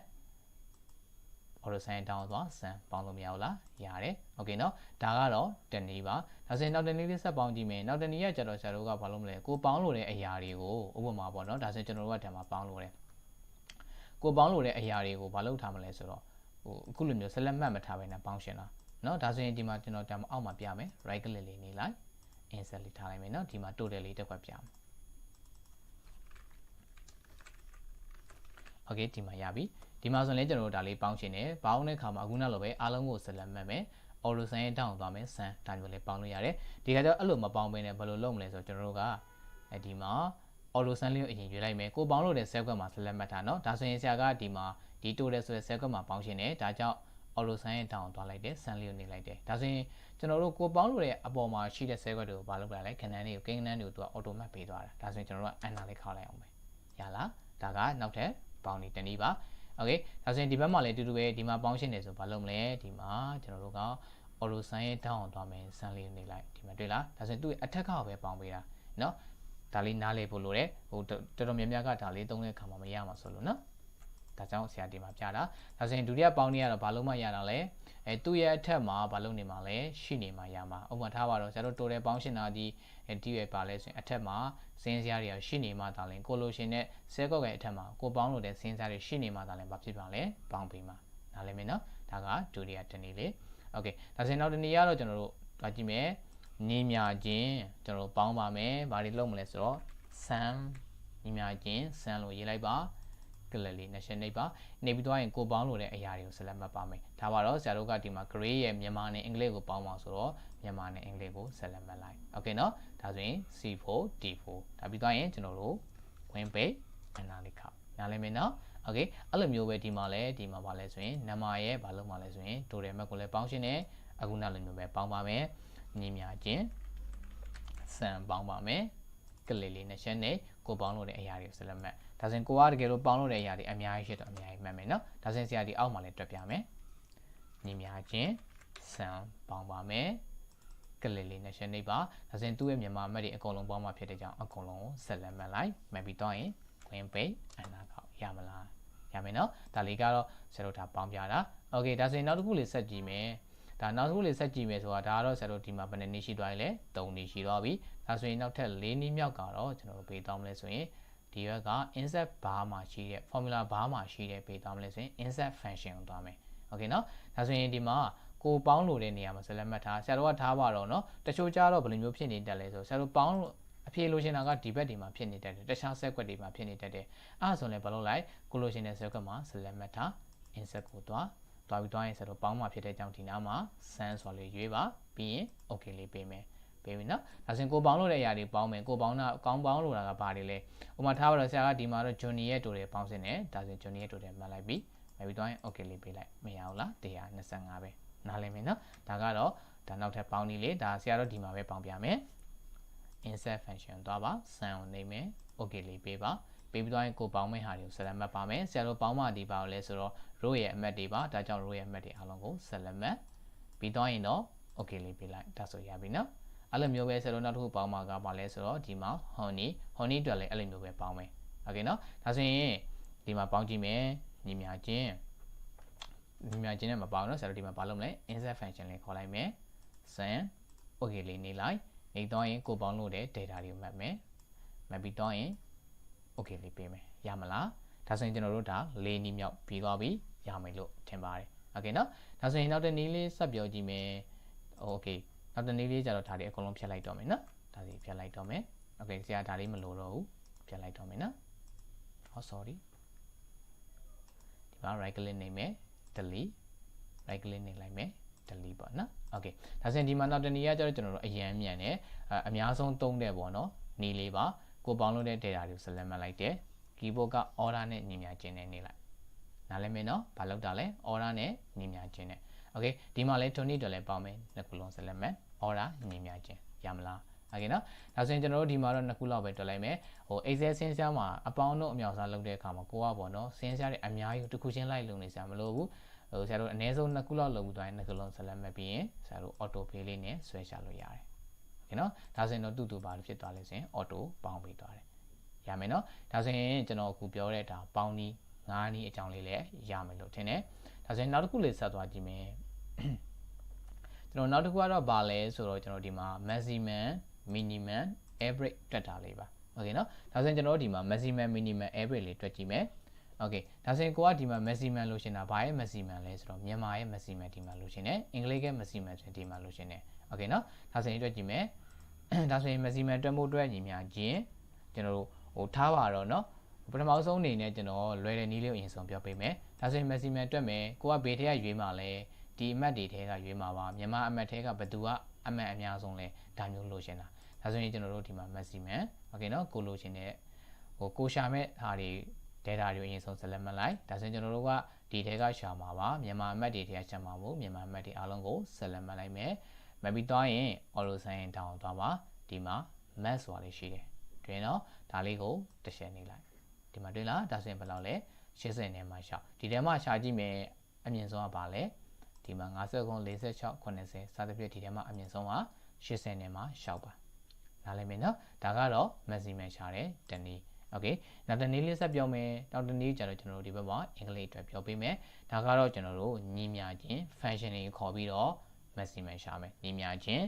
[SPEAKER 1] auto sum တောင်းအောင်သွား sum ပေါင်းလို့မရဘူးလားရတယ်โอเคနော်ဒါကတော့တနည်းပါဒါဆိုရင်နောက်တနည်းလေးဆက်ပေါင်းကြည့်မယ်နောက်တနည်းကကျတော့ဆရာတို့ကဘာလုပ်မလဲကိုပေါင်းလို့တဲ့အရာတွေကိုဥပမာပေါ့နော်ဒါဆိုရင်ကျွန်တော်တို့ကတည်းမှာပေါင်းလို့တယ်ကိုပေါင်းလို့တဲ့အရာတွေကိုဘာလုပ်ထားမလဲဆိုတော့ဟိုအခုလိုမျိုးဆက်လက်မှတ်မထားဘဲနဲ့ပေါင်းရှင်လားနော်ဒါဆိုရင်ဒီမှာကျွန်တော်တည်းအောက်မှာပြမယ် right click လေးနေလိုက် insert လေးထားလိုက်မယ်နော်ဒီမှာ total လေးတစ်ခွက်ပြမယ်โอเคဒီမှာရပြီဒီမှာဆိုရင်လည်းကျွန်တော်တို့ဒါလေးပေါင်းရှင်တယ်ပေါင်းတဲ့အခါမှာအခုနောက်လိုပဲအားလုံးကိုဆက်လက်မှတ်မယ် auto sum ရဲ့တောင်းသွားမယ် sum ဒါမျိုးလေးပေါင်းလို့ရတယ်ဒီကကြတော့အဲ့လိုမပေါင်းဘဲနဲ့ဘယ်လိုလုပ်မလဲဆိုတော့ကျွန်တော်တို့ကဒီမှာ auto sum လေးကိုအရင်ရွေးလိုက်မယ်ကိုပေါင်းလို့တဲ့ cell ကွက်မှာဆက်လက်မှတ်ထားနော်ဒါဆိုရင်ဆရာကဒီမှာဒီ total ဆိုတဲ့ cell ကွက်မှာပေါင်းရှင်တယ်ဒါကြောင့် auto sum ရဲ့တောင်းသွားလိုက်တယ် sum လေးကိုနေလိုက်တယ်ဒါဆိုရင်ကျွန်တော်တို့ကိုပေါင်းလို့တဲ့အပေါ်မှာရှိတဲ့ cell ကွက်တွေကိုဘာလုပ်ပြလဲခဏန်းတွေကိုကိန်းကဏန်းတွေကိုသူက auto မှတ်ပေးသွားတာဒါဆိုရင်ကျွန်တော်တို့က enter လေးခောက်လိုက်အောင်ပဲရလားဒါကနောက်ထပ်ပေါင်းနေတနည်းပါโอเคဒါဆိုရင်ဒီဘက်မှာလည်းတူတူပဲဒီမှာပေါင်းရှင်းနေဆိုဘာလုပ်မလဲဒီမှာကျွန်တော်တို့က auto sum ရဲ့တောင်းအောင်သွားမယ် sum လေးနေလိုက်ဒီမှာတွေ့လားဒါဆိုရင်သူ့ရဲ့အထက်ကပဲပေါင်းပေးတာเนาะဒါလေးနားလေဖို့လိုတယ်ဟိုတော်တော်များများကဒါလေးသုံးတဲ့အခါမှာမရမှာဆိုလို့เนาะဒါကြောင့်ဆရာဒီမှာပြတာဒါဆိုရင်ဒုတိယပေါင်းနေရတော့ဘာလို့မှရတာလဲသူ့ရဲ့အထက်မှာဘာလို့နေမှာလဲရှိနေမှာရမှာဥပမာထားပါတော့ဆရာတို့ total ပေါင်းရှင်းတာဒီဒီရဲ့ပါလဲဆိုရင်အထက်မှာစင်းစရာတွေကရှိနေမှဒါလည်းကိုလိုရှင်နဲ့ဆဲကော့ရဲ့အထက်မှာကိုပေါင်းလို့တဲ့စင်းစရာတွေရှိနေမှဒါလည်းဘာဖြစ်ပါလဲပေါင်းပြီးမှာနားလည်မယ်နော်ဒါကဒုတိယတနည်းလေးโอเคဒါဆိုရင်နောက်တနည်းကတော့ကျွန်တော်တို့တွားကြည့်မယ်ညီမြချင်းကျွန်တော်တို့ပေါင်းပါမယ်ဘာတွေလုပ်မလဲဆိုတော့ sum ညီမြချင်း sum လို့ရေးလိုက်ပါကလလေးနဲ့ရှင်းနေပါနေပြီးသွားရင်ကိုပေါင်းလို့တဲ့အရာတွေကိုဆက်လက်မှတ်ပါမယ်ဒါပါတော့ဆရာတို့ကဒီမှာ grade ရဲ့မြန်မာနဲ့အင်္ဂလိပ်ကိုပေါင်းပါဆိုတော့မြန်မာနဲ့အင်္ဂလိပ်ကိုဆက်လက်မှတ်လိုက်โอเคเนาะဒါဆိုရင် C4 D4 ဒါပြီးသွားရင်ကျွန်တော်တို့ win page analytics နားလည်မယ်เนาะโอเคအဲ့လိုမျိုးပဲဒီမှာလဲဒီမှာပါလဲဆိုရင်နံပါတ်ရဲ့ဘာလို့မှလဲဆိုရင် total map ကိုလည်းပေါင်းရှင်းတယ်အခုနောက်လိုမျိုးပဲပေါင်းပါမယ်ညီမြချင်း sum ပေါင်းပါမယ်ကလလေးနဲ့ရှင်းနေကိုပေါင်းလို့တဲ့အရာတွေကိုဆက်လက်မှတ်ဒါဆိုရင်ကိုကတကယ်လို့ပေါင်းလို့တဲ့အရာတွေအများကြီးရှိတော့အများကြီးမှတ်မယ်เนาะဒါဆိုရင်ဆရာဒီအောက်မှာလည်းတွက်ပြမယ်ညီမြချင်း sum ပေါင်းပါမယ်ကလလေးနဲ့ရှင်းနေပါဒါဆိုရင်သူ့ရဲ့မြန်မာမှတ်တွေအကုန်လုံးပေါင်းမှဖြစ်တဲ့ကြောင့်အကုန်လုံးကိုဆက်လက်မှတ်လိုက်မှတ်ပြီးတော့ရင် win page အနာခေါက်ရမလားရမယ်เนาะဒါလေးကတော့ဆရာတို့ဒါပေါင်းပြတာโอเคဒါဆိုရင်နောက်တစ်ခုလေးဆက်ကြည့်မယ်ဒါနောက်တစ်ခုလေးဆက်ကြည့်မယ်ဆိုတာဒါကတော့ဆရာတို့ဒီမှာဘယ်နှစ်နည်းရှိသွားလဲ3နည်းရှိသွားပြီဒါဆိုရင်နောက်ထပ်4နည်းမြောက်ကတော့ကျွန်တော်တို့ပေးသွားမလဲဆိုရင်ဒီဘက်က insert bar မှာရှိတဲ့ formula bar မှာရှိတဲ့ပေးသွားမလဲဆိုရင် insert function ကိုသွားမယ် okay နော်ဒါဆိုရင်ဒီမှာကိုပေါင်းလို့တဲ့နေရာမှာဆက်လက်မှတ်ထားဆရာတို့ကထားပါတော့နော်တချို့ကြတော့ဘယ်လိုမျိုးဖြစ်နေတတ်လဲဆိုဆရာတို့ပေါင်းအဖြေလိုချင်တာကဒီဘက်ဒီမှာဖြစ်နေတတ်တယ်တခြားဆက်ကွက်တွေမှာဖြစ်နေတတ်တယ်အဲ့ဒါဆိုရင်ဘာလို့လိုက်ကိုလိုချင်တဲ့ဆက်ကွက်မှာဆက်လက်မှတ်ထား insert ကိုသွားပြီးရင်ဆရာတို့ပေါင်းမှာဖြစ်တဲ့ကြောင့်ဒီနားမှာ send ဆိုလို့ရွေးပါပြီးရင် okay လေးပေးမယ်ပေးပြီနော်ဒါဆိုရင်ကိုပေါင်းလို့တဲ့အရာတွေပေါင်းမယ်ကိုပေါင်းတာကောင်းပေါင်းလို့တာကဘာတွေလဲဥပမာထားပါတော့ဆရာကဒီမှာတော့ Johnny ရဲ့တိုတယ်ပေါင်းစင်းတယ်ဒါဆိုရင် Johnny ရဲ့တိုတယ်မှတ်လိုက်ပြီးသွားရင် okay လေးပေးလိုက်မရဘူးလား125ပဲနားလည်မယ်နော်ဒါကတော့ဒါနောက်ထပ်ပေါင်းနည်းလေးဒါဆရာတို့ဒီမှာပဲပေါင်းပြမယ် insert function သွားပါ sum ကိုနေမယ် okay လေးပေးပါပေးပြီးသွားရင်ကိုပေါင်းမဲ့ဟာတွေကိုဆက်လက်မှတ်ပါမယ်ဆရာတို့ပေါင်းမှဒီပါလို့လဲဆိုတော့ row ရဲ့အမှတ်တွေပါဒါကြောင့် row ရဲ့အမှတ်တွေအားလုံးကိုဆက်လက်မှတ်ပြီးသွားရင်တော့ okay လေးပေးလိုက်ဒါဆိုရပြီနော်အဲ့လိုမျိုးပဲဆရာတို့နောက်တစ်ခုပေါင်းမှာကပါလဲဆိုတော့ဒီမှာ honey အတွက်လည်းအဲ့လိုမျိုးပဲပေါင်းမယ် okay နော်ဒါဆိုရင်ဒီမှာပေါင်းကြည့်မယ်ညီမြချင်းနဲ့မပေါင်းတော့ဆရာတို့ဒီမှာဘာလုပ်မလဲ insert function လေးခေါ်လိုက်မယ် send okay လေးနေလိုက်နေတော့ရင်ကိုပေါင်းလို့တဲ့ data တွေကိုမှတ်မယ်မှတ်ပြီးတော့ရင် okay လေးပေးမယ်ရမလားဒါဆိုရင်ကျွန်တော်တို့ဒါ၄နည်းမြောက်ပြီးသွားပြီရမယ်လို့ထင်ပါတယ် okay နော်ဒါဆိုရင်နောက်တစ်နည်းလေးဆက်ပြောကြည့်မယ် okay နောက်တစ်နည်းလေးကျတော့ဒါလေးအကုန်လုံးဖြတ်လိုက်တော့မယ်နော်ဒါစီဖြတ်လိုက်တော့မယ် okay ဆရာဒါလေးမလိုတော့ဘူးဖြတ်လိုက်တော့မယ်နော် oh sorry ဒီမှာ right click နေမယ် delete right click နေလိုက်မယ် delete ပေါ့နော် okay ဒါဆိုရင်ဒီမှာနောက်တစ်နည်းကကျတော့ကျွန်တော်တို့အရန်မြန်တယ်အများဆုံးသုံးတဲ့ပေါ့နော်နည်းလေးပါကိုပေါင်းလို့တဲ့ data တွေကို select မှတ်လိုက်တယ် keyboard က order နဲ့ညီမျှခြင်းနဲ့နေလိုက်နားလည်မယ်နော်ဘာလုပ်တာလဲ order နဲ့ညီမျှခြင်းနဲ့ okay ဒီမှာလဲ Tony တို့လည်းပေါင်းမယ်နှစ်ခုလုံး select မှတ် order ညီမျှခြင်းရမလား okay နော်ဒါဆိုရင်ကျွန်တော်တို့ဒီမှာတော့နှစ်ခုလောက်ပဲတွက်လိုက်မယ်ဟို Excel ဆင်းရှားမှာအပေါင်းတို့အမြောက်စားလုပ်တဲ့အခါမှာကိုကပေါ့နော်ဆင်းရှားတွေအများကြီးတစ်ခုချင်းလိုက်လုပ်နေစရာမလိုဘူးဟိုဆရာတို့အနည်းဆုံးနှစ်ခုလောက်လုပ်ပြီးသွားရင်နှစ်ခုလုံး select မှတ်ပြီးရင်ဆရာတို့ auto pay လေးနဲ့ဆွဲရှာလို့ရတယ် okay နော်ဒါဆိုရင်တော့တူပါလို့ဖြစ်သွားလို့ဆိုရင် auto ပေါင်းပြီးသွားတယ်ရမယ်နော်ဒါဆိုရင်ကျွန်တော်အခုပြောတဲ့ဒါပေါင်းနည်း9နည်းအကြောင်းလေးလည်းရမယ်လို့ထင်တယ်ဒါဆိုရင်နောက်တစ်ခုလေးဆက်သွားကြည့်မယ်ကျွန်တော်နောက်တစ်ခုကတော့ဘာလဲဆိုတော့ကျွန်တော်ဒီမှာ maximum minimum average တွက်တာလေးပါ okay နော်ဒါဆိုရင်ကျွန်တော်ဒီမှာ maximum minimum average လေးတွက်ကြည့်မယ် okay ဒါဆိုရင်ကိုကဒီမှာ maximum လို့ရှင်တာဘာရဲ့ maximum လဲဆိုတော့မြန်မာရဲ့ maximum ဒီမှာလို့ရှင်တယ်အင်္ဂလိပ်ရဲ့ maximum ဆိုရင်ဒီမှာလို့ရှင်တယ် okay နော်ဒါဆိုရင်တွက်ကြည့်မယ်ဒါဆိုရင် maximum တွက်ဖို့အတွက်ညီများချင်းကျွန်တော်တို့ဟိုထားပါတော့เนาะပထမဆုံးအနေနဲ့ကျွန်တော်လွယ်တဲ့နည်းလေးကိုအရင်ဆုံးပြောပေးမယ်ဒါဆိုရင် maximum တွက်မယ်ကိုကဘေးထဲကရွေးမှာလဲဒီအမှတ်တွေထဲကရွေးမှာပါမြန်မာအမှတ်ထဲကဘယ်သူကအမှတ်အများဆုံးလဲဒါမျိုးလို့ရှင်းတာဒါဆိုရင်ကျွန်တော်တို့ဒီမှာ maximum okay เนาะကိုလို့ရှင်းတဲ့ဟိုကိုရှာမဲ့ဟာတွေ data တွေအရင်ဆုံး select မှတ်လိုက်ဒါဆိုရင်ကျွန်တော်တို့ကဒီထဲကရှာမှာပါမြန်မာအမှတ်တွေထဲကရှာမှာမို့မြန်မာအမှတ်တွေအားလုံးကို select မှတ်လိုက်မယ်မှတ်ပြီးသွားရင် auto sign in တောင်းသွားပါဒီမှာ max ဆိုတာလေးရှိတယ်တွင်တော့ဒါလေးကိုတစ်ချက်နေလိုက်ဒီမှာတွေ့လားဒါဆိုရင်ဘယ်လောက်လဲ80နဲ့မှရှာဒီထဲမှာရှာကြည့်မယ်အမြင့်ဆုံးကဘာလဲဒီမှာ59 46 80စသဖြင့်ဒီထဲမှာအမြင့်ဆုံးက80နဲ့မှရှောက်ပါနားလည်မယ်နော်ဒါကတော့ maximum ရှာတယ်တနည်း okay နောက်တစ်နည်းလေးဆက်ပြောမယ်နောက်တစ်နည်းကျတော့ကျွန်တော်တို့ဒီဘက်မှာအင်္ဂလိပ်အတွက်ပြောပေးမယ်ဒါကတော့ကျွန်တော်တို့ညီမျှခြင်း function တွေခေါ်ပြီးတော့ maximum ရှာမယ်ညီမျှခြင်း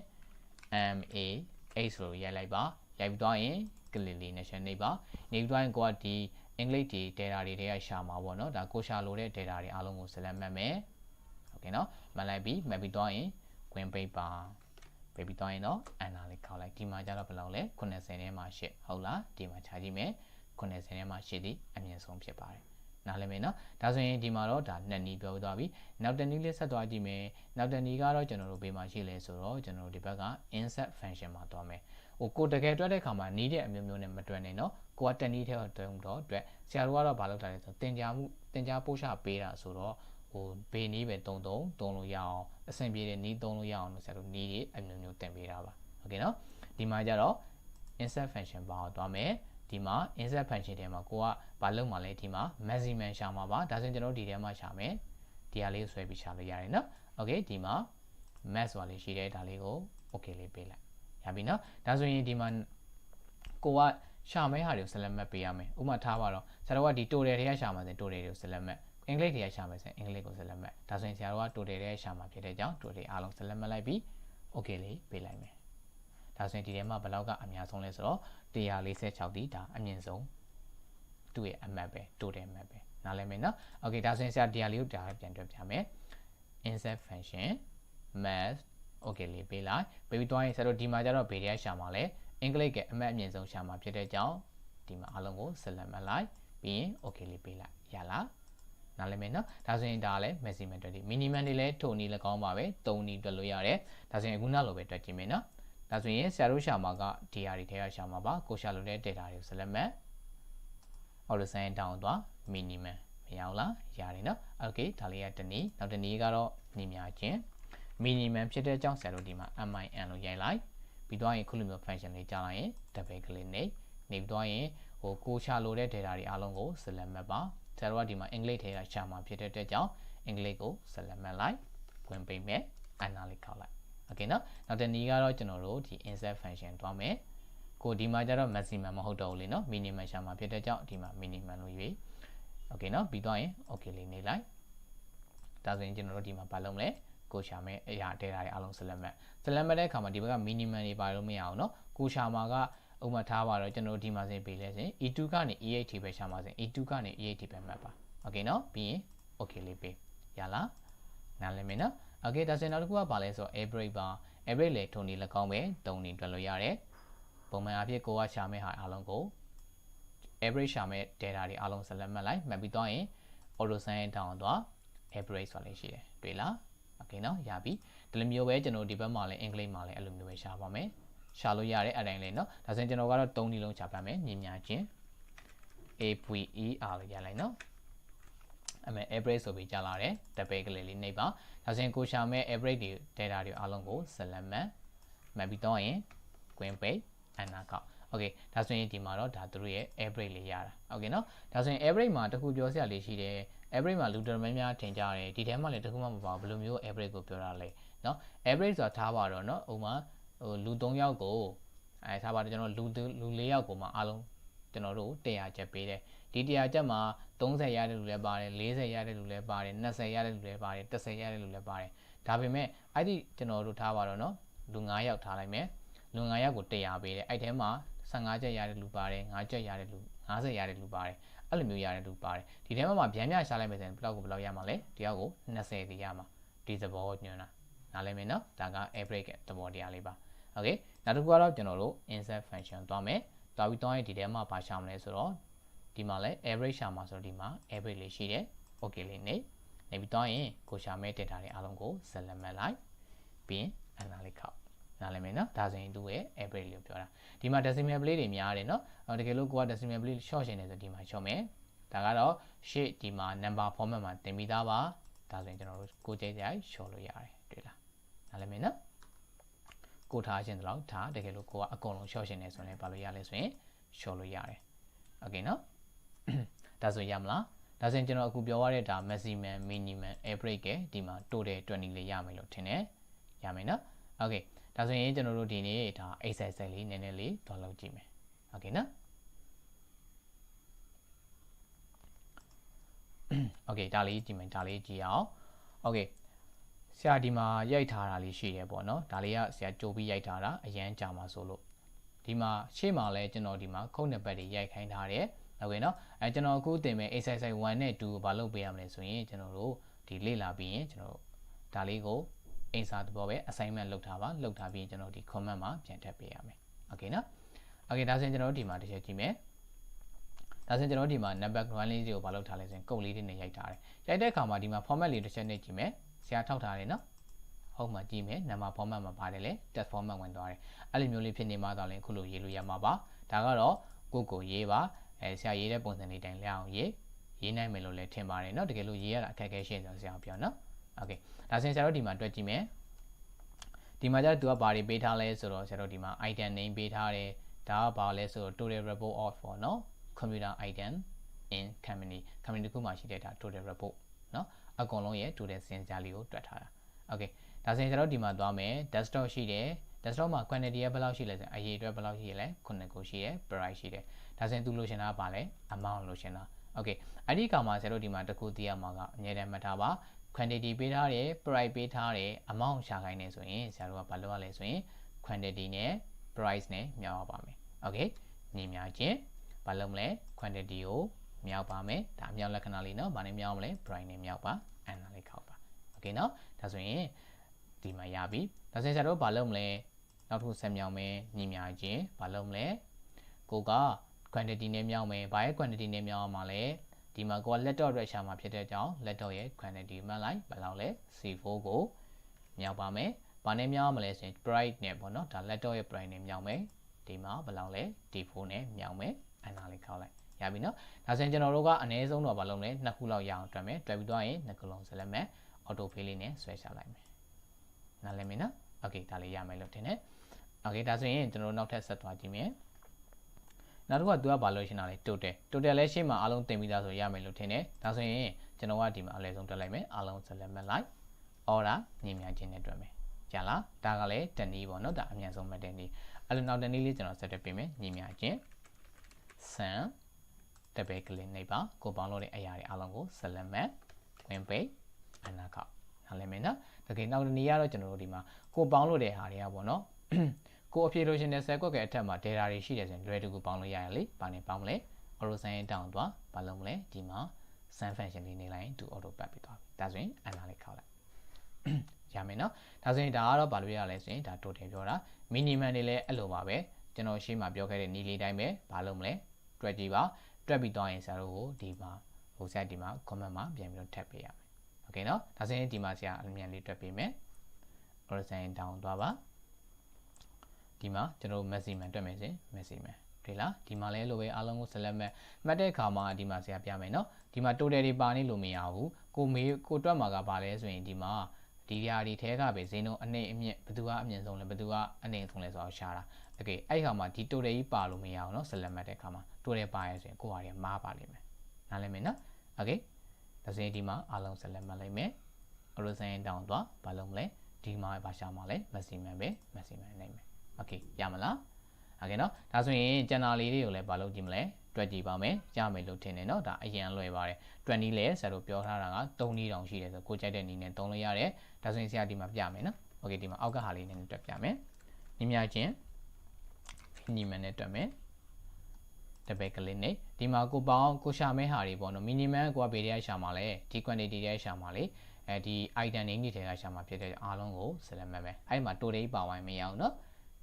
[SPEAKER 1] so ရိုက်လိုက်ပါရိုက်ပြီးသွားရင် click လေးနဲ့ရှင်းနေပါနေပြီးသွားရင်ကိုကဒီအင်္ဂလိပ်တွေ data တွေထဲကရှာမှာပေါ့နော်ဒါကိုရှာလို့တဲ့ data တွေအားလုံးကို select မှတ်မယ် okay နော်မှတ်လိုက်ပြီးမှတ်ပြီးသွားရင် queen paper ပေးပြီးသွားရင်တော့ enter လေးခေါက်လိုက်ဒီမှာကျတော့ဘယ်လောက်လဲ90ထဲမှာ8ဟုတ်လားဒီမှာခြားကြည့်မယ်90ထဲမှာ8ဒီအမြင့်ဆုံးဖြစ်ပါတယ်နားလည်မယ်နော်ဒါဆိုရင်ဒီမှာတော့ဒါ2နည်းပြောသွားပြီနောက်တစ်နည်းလေးဆက်သွားကြည့်မယ်နောက်တစ်နည်းကတော့ကျွန်တော်တို့ဘေးမှာရှိလဲဆိုတော့ကျွန်တော်တို့ဒီဘက်က insert function မှာသွားမယ်ဟိုကိုတကယ်တွက်တဲ့ခါမှာနီးတဲ့အမျိုးမျိုးနဲ့မတွက်နဲ့နော်ကိုကတစ်နည်းထဲတော့တွက်အတွက်ဆရာတို့ကတော့ဘာလုပ်တာလဲဆိုတင်ကြားပို့ချပေးတာဆိုတော့ဟိုဘေးနီးပဲတုံလို့ရအောင်အဆင်ပြေတဲ့နီးသုံးလို့ရအောင်လို့ဆရာတို့နီးတွေအမျိုးမျိုးတင်ပေးတာပါโอเคနော်ဒီမှာကျတော့ insert function ပါတော့သွားမယ်ဒီမှာ insert function ထဲမှာကိုကဘာလုပ်မှာလဲဒီမှာ maximum ရှာမှာပါဒါဆိုရင်ကျွန်တော်ဒီထဲမှာရှာမယ်ဒီဟာလေးကိုဆွဲပြီးရှာလို့ရတယ်နော်โอเคဒီမှာ max ဆိုတာလေးရှိတယ်ဒါလေးကို okay လေးပေးလိုက်ရပြီနော်ဒါဆိုရင်ဒီမှာကိုကရှာမဲဟာတွေကို select မှတ်ပေးရမယ်ဥပမာထားပါတော့ဆရာတို့ကဒီ total တွေကရှာမှာဆို total တွေကို select မှတ်အင်္ဂလိပ်တွေကရှာမယ်ဆိုရင်အင်္ဂလိပ်ကို select မှတ်ဒါဆိုရင်ဆရာတို့က total တွေရှာမှာဖြစ်တဲ့ကြောင့် total အားလုံး select မှတ်လိုက်ပြီး okay လေးပေးလိုက်မယ်ဒါဆိုရင်ဒီထဲမှာဘယ်လောက်ကအများဆုံးလဲဆိုတော့146ဒီဒါအမြင့်ဆုံးသူ့ရဲ့အမှတ်ပဲ total အမှတ်ပဲနားလည်မယ်နော် okay ဒါဆိုရင်ဆရာဒီဟာလေးကိုဒါပြန်တွက်ပြမယ် insert function math okay လေးပေးလိုက်ပေးပြီးသွားရင်ဆရာတို့ဒီမှာကျတော့ဗေဒရရှာမှာလဲအင်္ဂလိပ်ကအမှတ်အမြင့်ဆုံးရှာမှာဖြစ်တဲ့ကြောင့်ဒီမှာအားလုံးကိုဆက်လက်မှတ်လိုက်ပြီးရင် okay လေးပေးလိုက်ရလားနားလည်မယ်နော်ဒါဆိုရင်ဒါလည်း maximum တွက်ဒီ minimum တွေလည်းထိုနည်း၎င်းပါပဲ3နည်းတွက်လို့ရတယ်ဒါဆိုရင်အခုနောက်လိုပဲတွက်ကြည့်မယ်နော်ဒါဆိုရင်ဆရာတို့ရှာမှာက DR တွေထဲကရှာမှာပါကိုရှာလို့တဲ့ data တွေကိုဆက်လက်မှတ် auto sign down သွား minimum မရအောင်လားရတယ်နော် okay ဒါလေးကတနည်းနောက်တနည်းကတော့နေများချင်း minimum ဖြစ်တဲ့အကြောင်းဆရာတို့ဒီမှာ min လို့ရိုက်လိုက်ပြီးတော့ရင်ခုလိုမျိုး function လေးကြားလိုက်ရင် double click နေပြီးတော့ရင်ဟိုကိုရှာလို့တဲ့ data တွေအားလုံးကိုဆက်လက်မှတ်ပါဆရာတို့ကဒီမှာအင်္ဂလိပ်ထဲကရှာမှာဖြစ်တဲ့အတွက်ကြောင့်အင်္ဂလိပ်ကိုဆက်လက်မှတ်လိုက်ဝင်ပေးမယ်အနာလေးခောက်လိုက် okay နော်နောက်တနည်းကတော့ကျွန်တော်တို့ဒီ insert function တွားမယ်ကိုဒီမှာကျတော့ maximum မဟုတ်တော့ဘူးလေနော် minimum ရှာမှာဖြစ်တဲ့ကြောင့်ဒီမှာ minimum လို့ရွေး okay နော်ပြီးတော့ရင် okay လေးနေလိုက်ဒါဆိုရင်ကျွန်တော်တို့ဒီမှာဘာလုပ်မလဲကိုရှာမယ်အရာတဲတာတွေအားလုံးဆက်လက်မှတ်တဲ့အခါမှာဒီဘက်က minimum တွေပါလို့မရအောင်နော်ကိုရှာမှာကဥပမာထားပါတော့ကျွန်တော်တို့ဒီမှာစင်ပေးလဲစင် E2 ကနေ E8 ပဲရှာမှာစင် E2 ကနေ E8 ပဲမှတ်ပါ okay နော်ပြီးရင် okay လေးပေးရလားနားလည်မယ်နော် okay ဒါဆိုရင်နောက်တစ်ခုကဘာလဲဆိုတော့ average ပါ average လေထုံနေ၎င်းပဲ3နေတွက်လို့ရတယ်ပုံမှန်အဖြစ်ကိုကရှာမဲ့ဟာအားလုံးကို average ရှာမဲ့ data တွေအားလုံးဆက်လက်မှတ်လိုက်မှတ်ပြီးတော့ရင် auto sign down သွား average ဆိုလေးရှိတယ်တွေ့လား okay နော်ရပြီဒီလိုမျိုးပဲကျွန်တော်ဒီဘက်မှာလည်းအင်္ဂလိပ်မှာလည်းအဲ့လိုမျိုးပဲရှာပါမယ်ရှာလို့ရတယ်အဲ့တိုင်းလေးနော်ဒါဆိုရင်ကျွန်တော်ကတော့3နည်းလုံးရှာပြမယ်မြင်များချင်း AVER လို့ရလိုက်နော်အမေ average ဆိုပြီးကြားလာတယ်တပည့်ကလေးလေးနှိပ်ပါဒါဆိုရင်ကိုရှာမဲ့ average တွေ data တွေအားလုံးကိုဆက်လက်မှတ်ပြီးတော့ရင် queen page အနာကောက် okay ဒါဆိုရင်ဒီမှာတော့ဒါသူတို့ရဲ့ average လေးရတာ okay နော်ဒါဆိုရင် average မှာတခုပြောစရာလေးရှိတယ် average မှာလူတော်များများထင်ကြတယ်ဒီထဲမှာလည်းတခုမှမပါဘူးဘယ်လိုမျိုး average ကိုပြောတာလဲเนาะ average ဆိုတာထားပါတော့เนาะဥပမာဟိုလူ3ယောက်ကိုထားပါတော့ကျွန်တော်လူ4ယောက်ကိုမှအားလုံးကျွန်တော်တို့100ချက်ပေးတယ်ဒီ100ချက်မှာ30ရတဲ့လူလည်းပါတယ်40ရတဲ့လူလည်းပါတယ်20ရတဲ့လူလည်းပါတယ်10ရတဲ့လူလည်းပါတယ်ဒါပေမဲ့အဲ့ဒီကျွန်တော်တို့ထားပါတော့เนาะလူ9ယောက်ထားလိုက်မယ်လူ9ယောက်ကို100ပေးတယ်အဲ့ထဲမှာ15ချက်ရတဲ့လူပါတယ်5ချက်ရတဲ့လူ50ရတဲ့လူပါတယ်အဲ့လိုမျိုးရတဲ့လူပါတယ်ဒီထဲမှာဗျမ်းမြရှာလိုက်မယ်ဆိုရင်ဘယ်လောက်ရမှာလဲတယောက်ကို20စီရမှာဒီသဘောညွှန်းတာနားလည်မယ်နော်ဒါက average ရဲ့သဘောတရားလေးပါ okay နောက်တစ်ခုကတော့ကျွန်တော်တို့ insert function သွားမယ်တွားပြီးတော့ရင်ဒီထဲမှာဘာရှာမလဲဆိုတော့ဒီမှာလဲ average ရှာမှာဆိုတော့ဒီမှာ average လေးရှိတယ် okay လေးနေပြီးတော့ရင်ကိုရှာမဲ့ data တွေအားလုံးကိုဆက်လက်မှတ်လိုက်ပြီးရင်အနာလေးခောက်နားလည်မယ်နော်ဒါဆိုရင်သူ့ရဲ့ average လေးကိုပြောတာဒီမှာ decimal place တွေများတယ်နော်တကယ်လို့ကိုက decimal place short ရှင်နေဆိုဒီမှာ short မယ်ဒါကတော့ sheet ဒီမှာ number format မှာတင်ပြီးသားပါဒါဆိုရင်ကျွန်တော်တို့ကိုကြိုက်ကြိုက် short လို့ရတယ်တွေ့လားနားလည်မယ်နော်ကိုထားခြင်းတလောက်ထားတကယ်လို့ကိုကအကုန်လုံး short ရှင်နေဆိုရင်ဘာလို့ရလဲဆိုရင် short လို့ရတယ် okay နော်ဒါဆိုရမလားဒါဆိုရင်ကျွန်တော်အခုပြောရတဲ့ဒါ maximum minimum average ကဒီမှာ total 20လေးရမယ်လို့ထင်တယ်ရမယ်နော် okay ဒါဆိုရင်ကျွန်တော်တို့ဒီနေ့ဒါ exercise လေးနည်းနည်းလေးသွားလုပ်ကြည့်မယ် okay နော် okay ဒါလေးကြည့်မယ်ဒါလေးကြည့်အောင် okay ဆရာဒီမှာရိုက်ထားတာလေးရှိတယ်ပေါ့နော်ဒါလေးကဆရာကြိုးပြီးရိုက်ထားတာအရန်ကြာမှာဆိုလို့ဒီမှာရှေ့မှာလဲကျွန်တော်ဒီမှာခုတ်နံပါတ်တွေရိုက်ခိုင်းထားတယ်ဟုတ်ကဲ့နော်ကျွန်တော်အခုတင်မယ် exercise 1နဲ့2ကိုဘာလုပ်ပေးရမလဲဆိုရင်ကျွန်တော်တို့ဒီလေ့လာပြီးရင်ကျွန်တော်တို့ဒါလေးကိုအင်စာသဘောပဲ assignment လုပ်ထားပါလုပ်ထားပြီးကျွန်တော်ဒီ comment မှာပြန်ထည့်ပေးရမယ် okay နော် okay ဒါဆိုရင်ကျွန်တော်တို့ဒီမှာတစ်ချက်ကြည့်မယ်ဒါဆိုရင်ကျွန်တော်ဒီမှာ number 1လေးကိုဘာလုပ်ထားလဲဆိုရင်ကုတ်လေးတွေနဲ့ရိုက်ထားတယ်ရိုက်တဲ့အခါမှာဒီမှာ format လေးတစ်ချက်နဲ့ကြည့်မယ်ဆရာထောက်ထားတယ်နော်ဟုတ်မှကြည့်မယ် number format မှာပါတယ်လေ text format ဝင်သွားတယ်အဲ့လိုမျိုးလေးဖြစ်နေမှတော့လည်းအခုလိုရေးလို့ရမှာပါဒါကတော့ကိုရေးပါဆရာရေးတဲ့ပုံစံလေးတိုင်းလက်အောင်ရေးနိုင်မယ်လို့လည်းထင်ပါတယ်เนาะတကယ်လို့ရေးရတာအခက်အခဲရှိရင်ဆရာပြောเนาะ okay ဒါဆိုရင်ဆရာတို့ဒီမှာတွက်ကြည့်မယ်ဒီမှာကျတော့သူကဘာတွေပေးထားလဲဆိုတော့ဆရာတို့ဒီမှာ item name ပေးထားတယ်ဒါကဘာလဲဆိုတော့ total report of ပေါ့เนาะ computer item in company တစ်ခုမှာရှိတဲ့ဒါ total report เนาะအကုန်လုံးရဲ့ total စင်ကြလေးကိုတွက်ထားတာ okay ဒါဆိုရင်ကျွန်တော်ဒီမှာသွားမယ် desktop ရှိတယ် desktop မှာ quantity ဘယ်လောက်ရှိလဲဆိုရင်အရေးအတွက်ဘယ်လောက်ရှိလဲ9ခုရှိတယ် price ရှိတယ်ဒါဆိုရင်သူလိုချင်တာကဘာလဲ amount လိုချင်တာ okay အဲ့ဒီကောင်မှာဆရာတို့ဒီမှာတစ်ခုသိရမှာကအမြဲတမ်းမှတ်ထားပါ quantity ပေးထားတယ် price ပေးထားတယ် amount ရှာခိုင်းနေဆိုရင်ဆရာတို့ကဘာလုပ်ရလဲဆိုရင် quantity နဲ့ price နဲ့မြောက်ရပါမယ် okay ညီများချင်းဘာလုပ်မလဲ quantity ကိုမြောက်ပါမယ်ဒါအမြောက်လက္ခဏာလေးเนาะဘာနဲ့မြောက်မလဲ price နဲ့မြောက်ပါ and လေးခောက်ပါ okay နော်ဒါဆိုရင်ဒီမှာရပြီဒါဆိုရင်ဆရာတို့ဘာလုပ်မလဲနောက်တစ်ခုဆက်မြောက်မယ်ညီမြချင်းဘာလုပ်မလဲကိုက quantity နဲ့မြောက်မယ်ဘာရဲ့ quantity နဲ့မြောက်အောင်မှာလဲဒီမှာကိုက laptop အတွက်ရှာမှာဖြစ်တဲ့ကြောင့် laptop ရဲ့ quantity မှတ်လိုက်ဘယ်လောက်လဲ C4 ကိုမြောက်ပါမယ်ဘာနဲ့မြောက်မလဲဆိုရင် price နဲ့ပေါ့နော်ဒါ laptop ရဲ့ price နဲ့မြောက်မယ်ဒီမှာဘယ်လောက်လဲ D4 နဲ့မြောက်မယ်အဲ့ဒါလေးခေါက်လိုက်ရပြီနော်ဒါဆိုရင်ကျွန်တော်တို့ကအနည်းဆုံးတော့ဘာလုပ်မလဲနှစ်ခုလောက်ရအောင်တွက်မယ်တွက်ပြီးတော့ရင်နှစ်ခုလုံးဆက်လက်မယ် auto fill လေးနဲ့ဆွဲချလိုက်မယ်နားလည်မယ်နော် okay ဒါလေးရမယ်လို့ထင်တယ် okay ဒါဆိုရင်ကျွန်တော်တို့နောက်ထပ်ဆက်သွားကြည့်မယ်နောက်တစ်ခုကသူကဘာလို့ရှင်းတာလဲ total လဲရှင်းမှာအားလုံးတင်ပြီးသားဆိုရမယ်လို့ထင်တယ်ဒါဆိုရင်ကျွန်တော်ကဒီမှာအလဲဆုံးတွက်လိုက်မယ်အားလုံးဆက်လက်မဲ့လိုက် order ညီမြချင်းနဲ့တွက်မယ်ကြာလားဒါကလည်းတနည်းပေါ့နော်ဒါအမြန်ဆုံးမှတ်တဲ့နည်းအဲ့လိုနောက်တနည်းလေးကျွန်တော်ဆက်တွက်ပေးမယ်ညီမြချင်း sum တပည့်ကလေးနေပါကိုပေါင်းလို့တဲ့အရာတွေအားလုံးကိုဆက်လက်မဲ့ဝင်ပေးအနာခောက်နားလည်မယ်နော်တကယ်နောက်တနည်းကတော့ကျွန်တော်တို့ဒီမှာကိုပေါင်းလို့တဲ့ဟာတွေကပေါ့နော်ကိုအဖြေလို့ရှင်တဲ့ set ကွက်ကအထက်မှာ data တွေရှိတယ်ဆိုရင်လွယ်တူကူပေါင်းလို့ရရလေဘာနဲ့ပေါင်းမလဲ auto sum တောင်းသွားဘာလုပ်မလဲဒီမှာ sum function လေးနေလိုက်ရင်သူ auto ပတ်ပြီးသွားပြီဒါဆိုရင်အနာလေးခောက်လိုက်ရမယ်နော်ဒါဆိုရင်ဒါကတော့ဘာလို့ရလဲဆိုရင်ဒါ total ပြောတာ minimum တွေလည်းအဲ့လိုပါပဲကျွန်တော်ရှေ့မှာပြောခဲ့တဲ့နည်းလေးတိုင်းပဲဘာလုပ်မလဲတွက်ကြည့်ပါတွက်ပြီးသွားရင်ဆရာတို့ကိုဒီမှာဟို set ဒီမှာ comment မှာပြန်ပြီးတော့ထပ်ပေးရမယ်โอเคနော်ဒါဆိုရင်ဒီမှာဆရာအမြန်လေးတွက်ပေးမယ် auto sum တောင်းသွားပါဒီမှာကျွန်တော် maximum တွက်မယ်ဆိုရင် maximum တွေ့လားဒီမှာလဲလိုပဲအားလုံးကို select မှတ်တဲ့အခါမှာဒီမှာဆရာပြမယ်နော်ဒီမှာ total တွေပါနေလို့မရဘူးကိုတွက်မှာကပါလဲဆိုရင်ဒီမှာဒီຢာဒီထဲကပဲဈေးနှုန်းအနှိမ့်အမြင့်ဘယ်သူကအမြင့်ဆုံးလဲဘယ်သူကအနှိမ့်ဆုံးလဲဆိုတော့ရှာတာโอเคအဲ့ခါမှာဒီ total ကြီးပါလို့မရအောင်နော် select မှတ်တဲ့အခါမှာ total ပါရဲဆိုရင်ကိုဟာတွေမားပါလိမ့်မယ်နားလည်မယ်နော်โอเคဒါဆိုရင်ဒီမှာအားလုံး select မှတ်လိုက်မယ် auto sum တောင်းသွားဘာလုပ်မလဲဒီမှာဘာရှာမှာလဲ maximum ပဲ maximum နိုင်မယ်โอเคရမလားโอเคနော်ဒါဆိုရင်ကျန်တာလေးတွေကိုလည်းဘာလုပ်ကြည့်မလဲတွက်ကြည့်ပါမယ်ရမယ်လို့ထင်တယ်နော်ဒါအရင်လွယ်ပါတယ်တွက်နည်းလဲဆရာတို့ပြောထားတာက3နည်းတောင်ရှိတယ်ဆိုကိုကြိုက်တဲ့နည်းနဲ့သုံးလို့ရတယ်ဒါဆိုရင်ဆရာဒီမှာပြမယ်နော်โอเคဒီမှာအောက်ကဟာလေးနဲ့တွက်ပြမယ်ညီမြချင်းညီမနဲ့တွက်မယ်တပည့်ကလေးနဲ့ဒီမှာကိုပေါင်းကိုရှာမဲဟာတွေပေါ့နော် minimum ကိုကဘေးထဲရှာမှာလဲဒီ quantity ထဲရှာမှာလေဒီ item တွေနေထဲကရှာမှာဖြစ်တဲ့အားလုံးကို select မှတ်မယ်အဲ့မှာ total ပါဝိုင်းမရအောင်နော်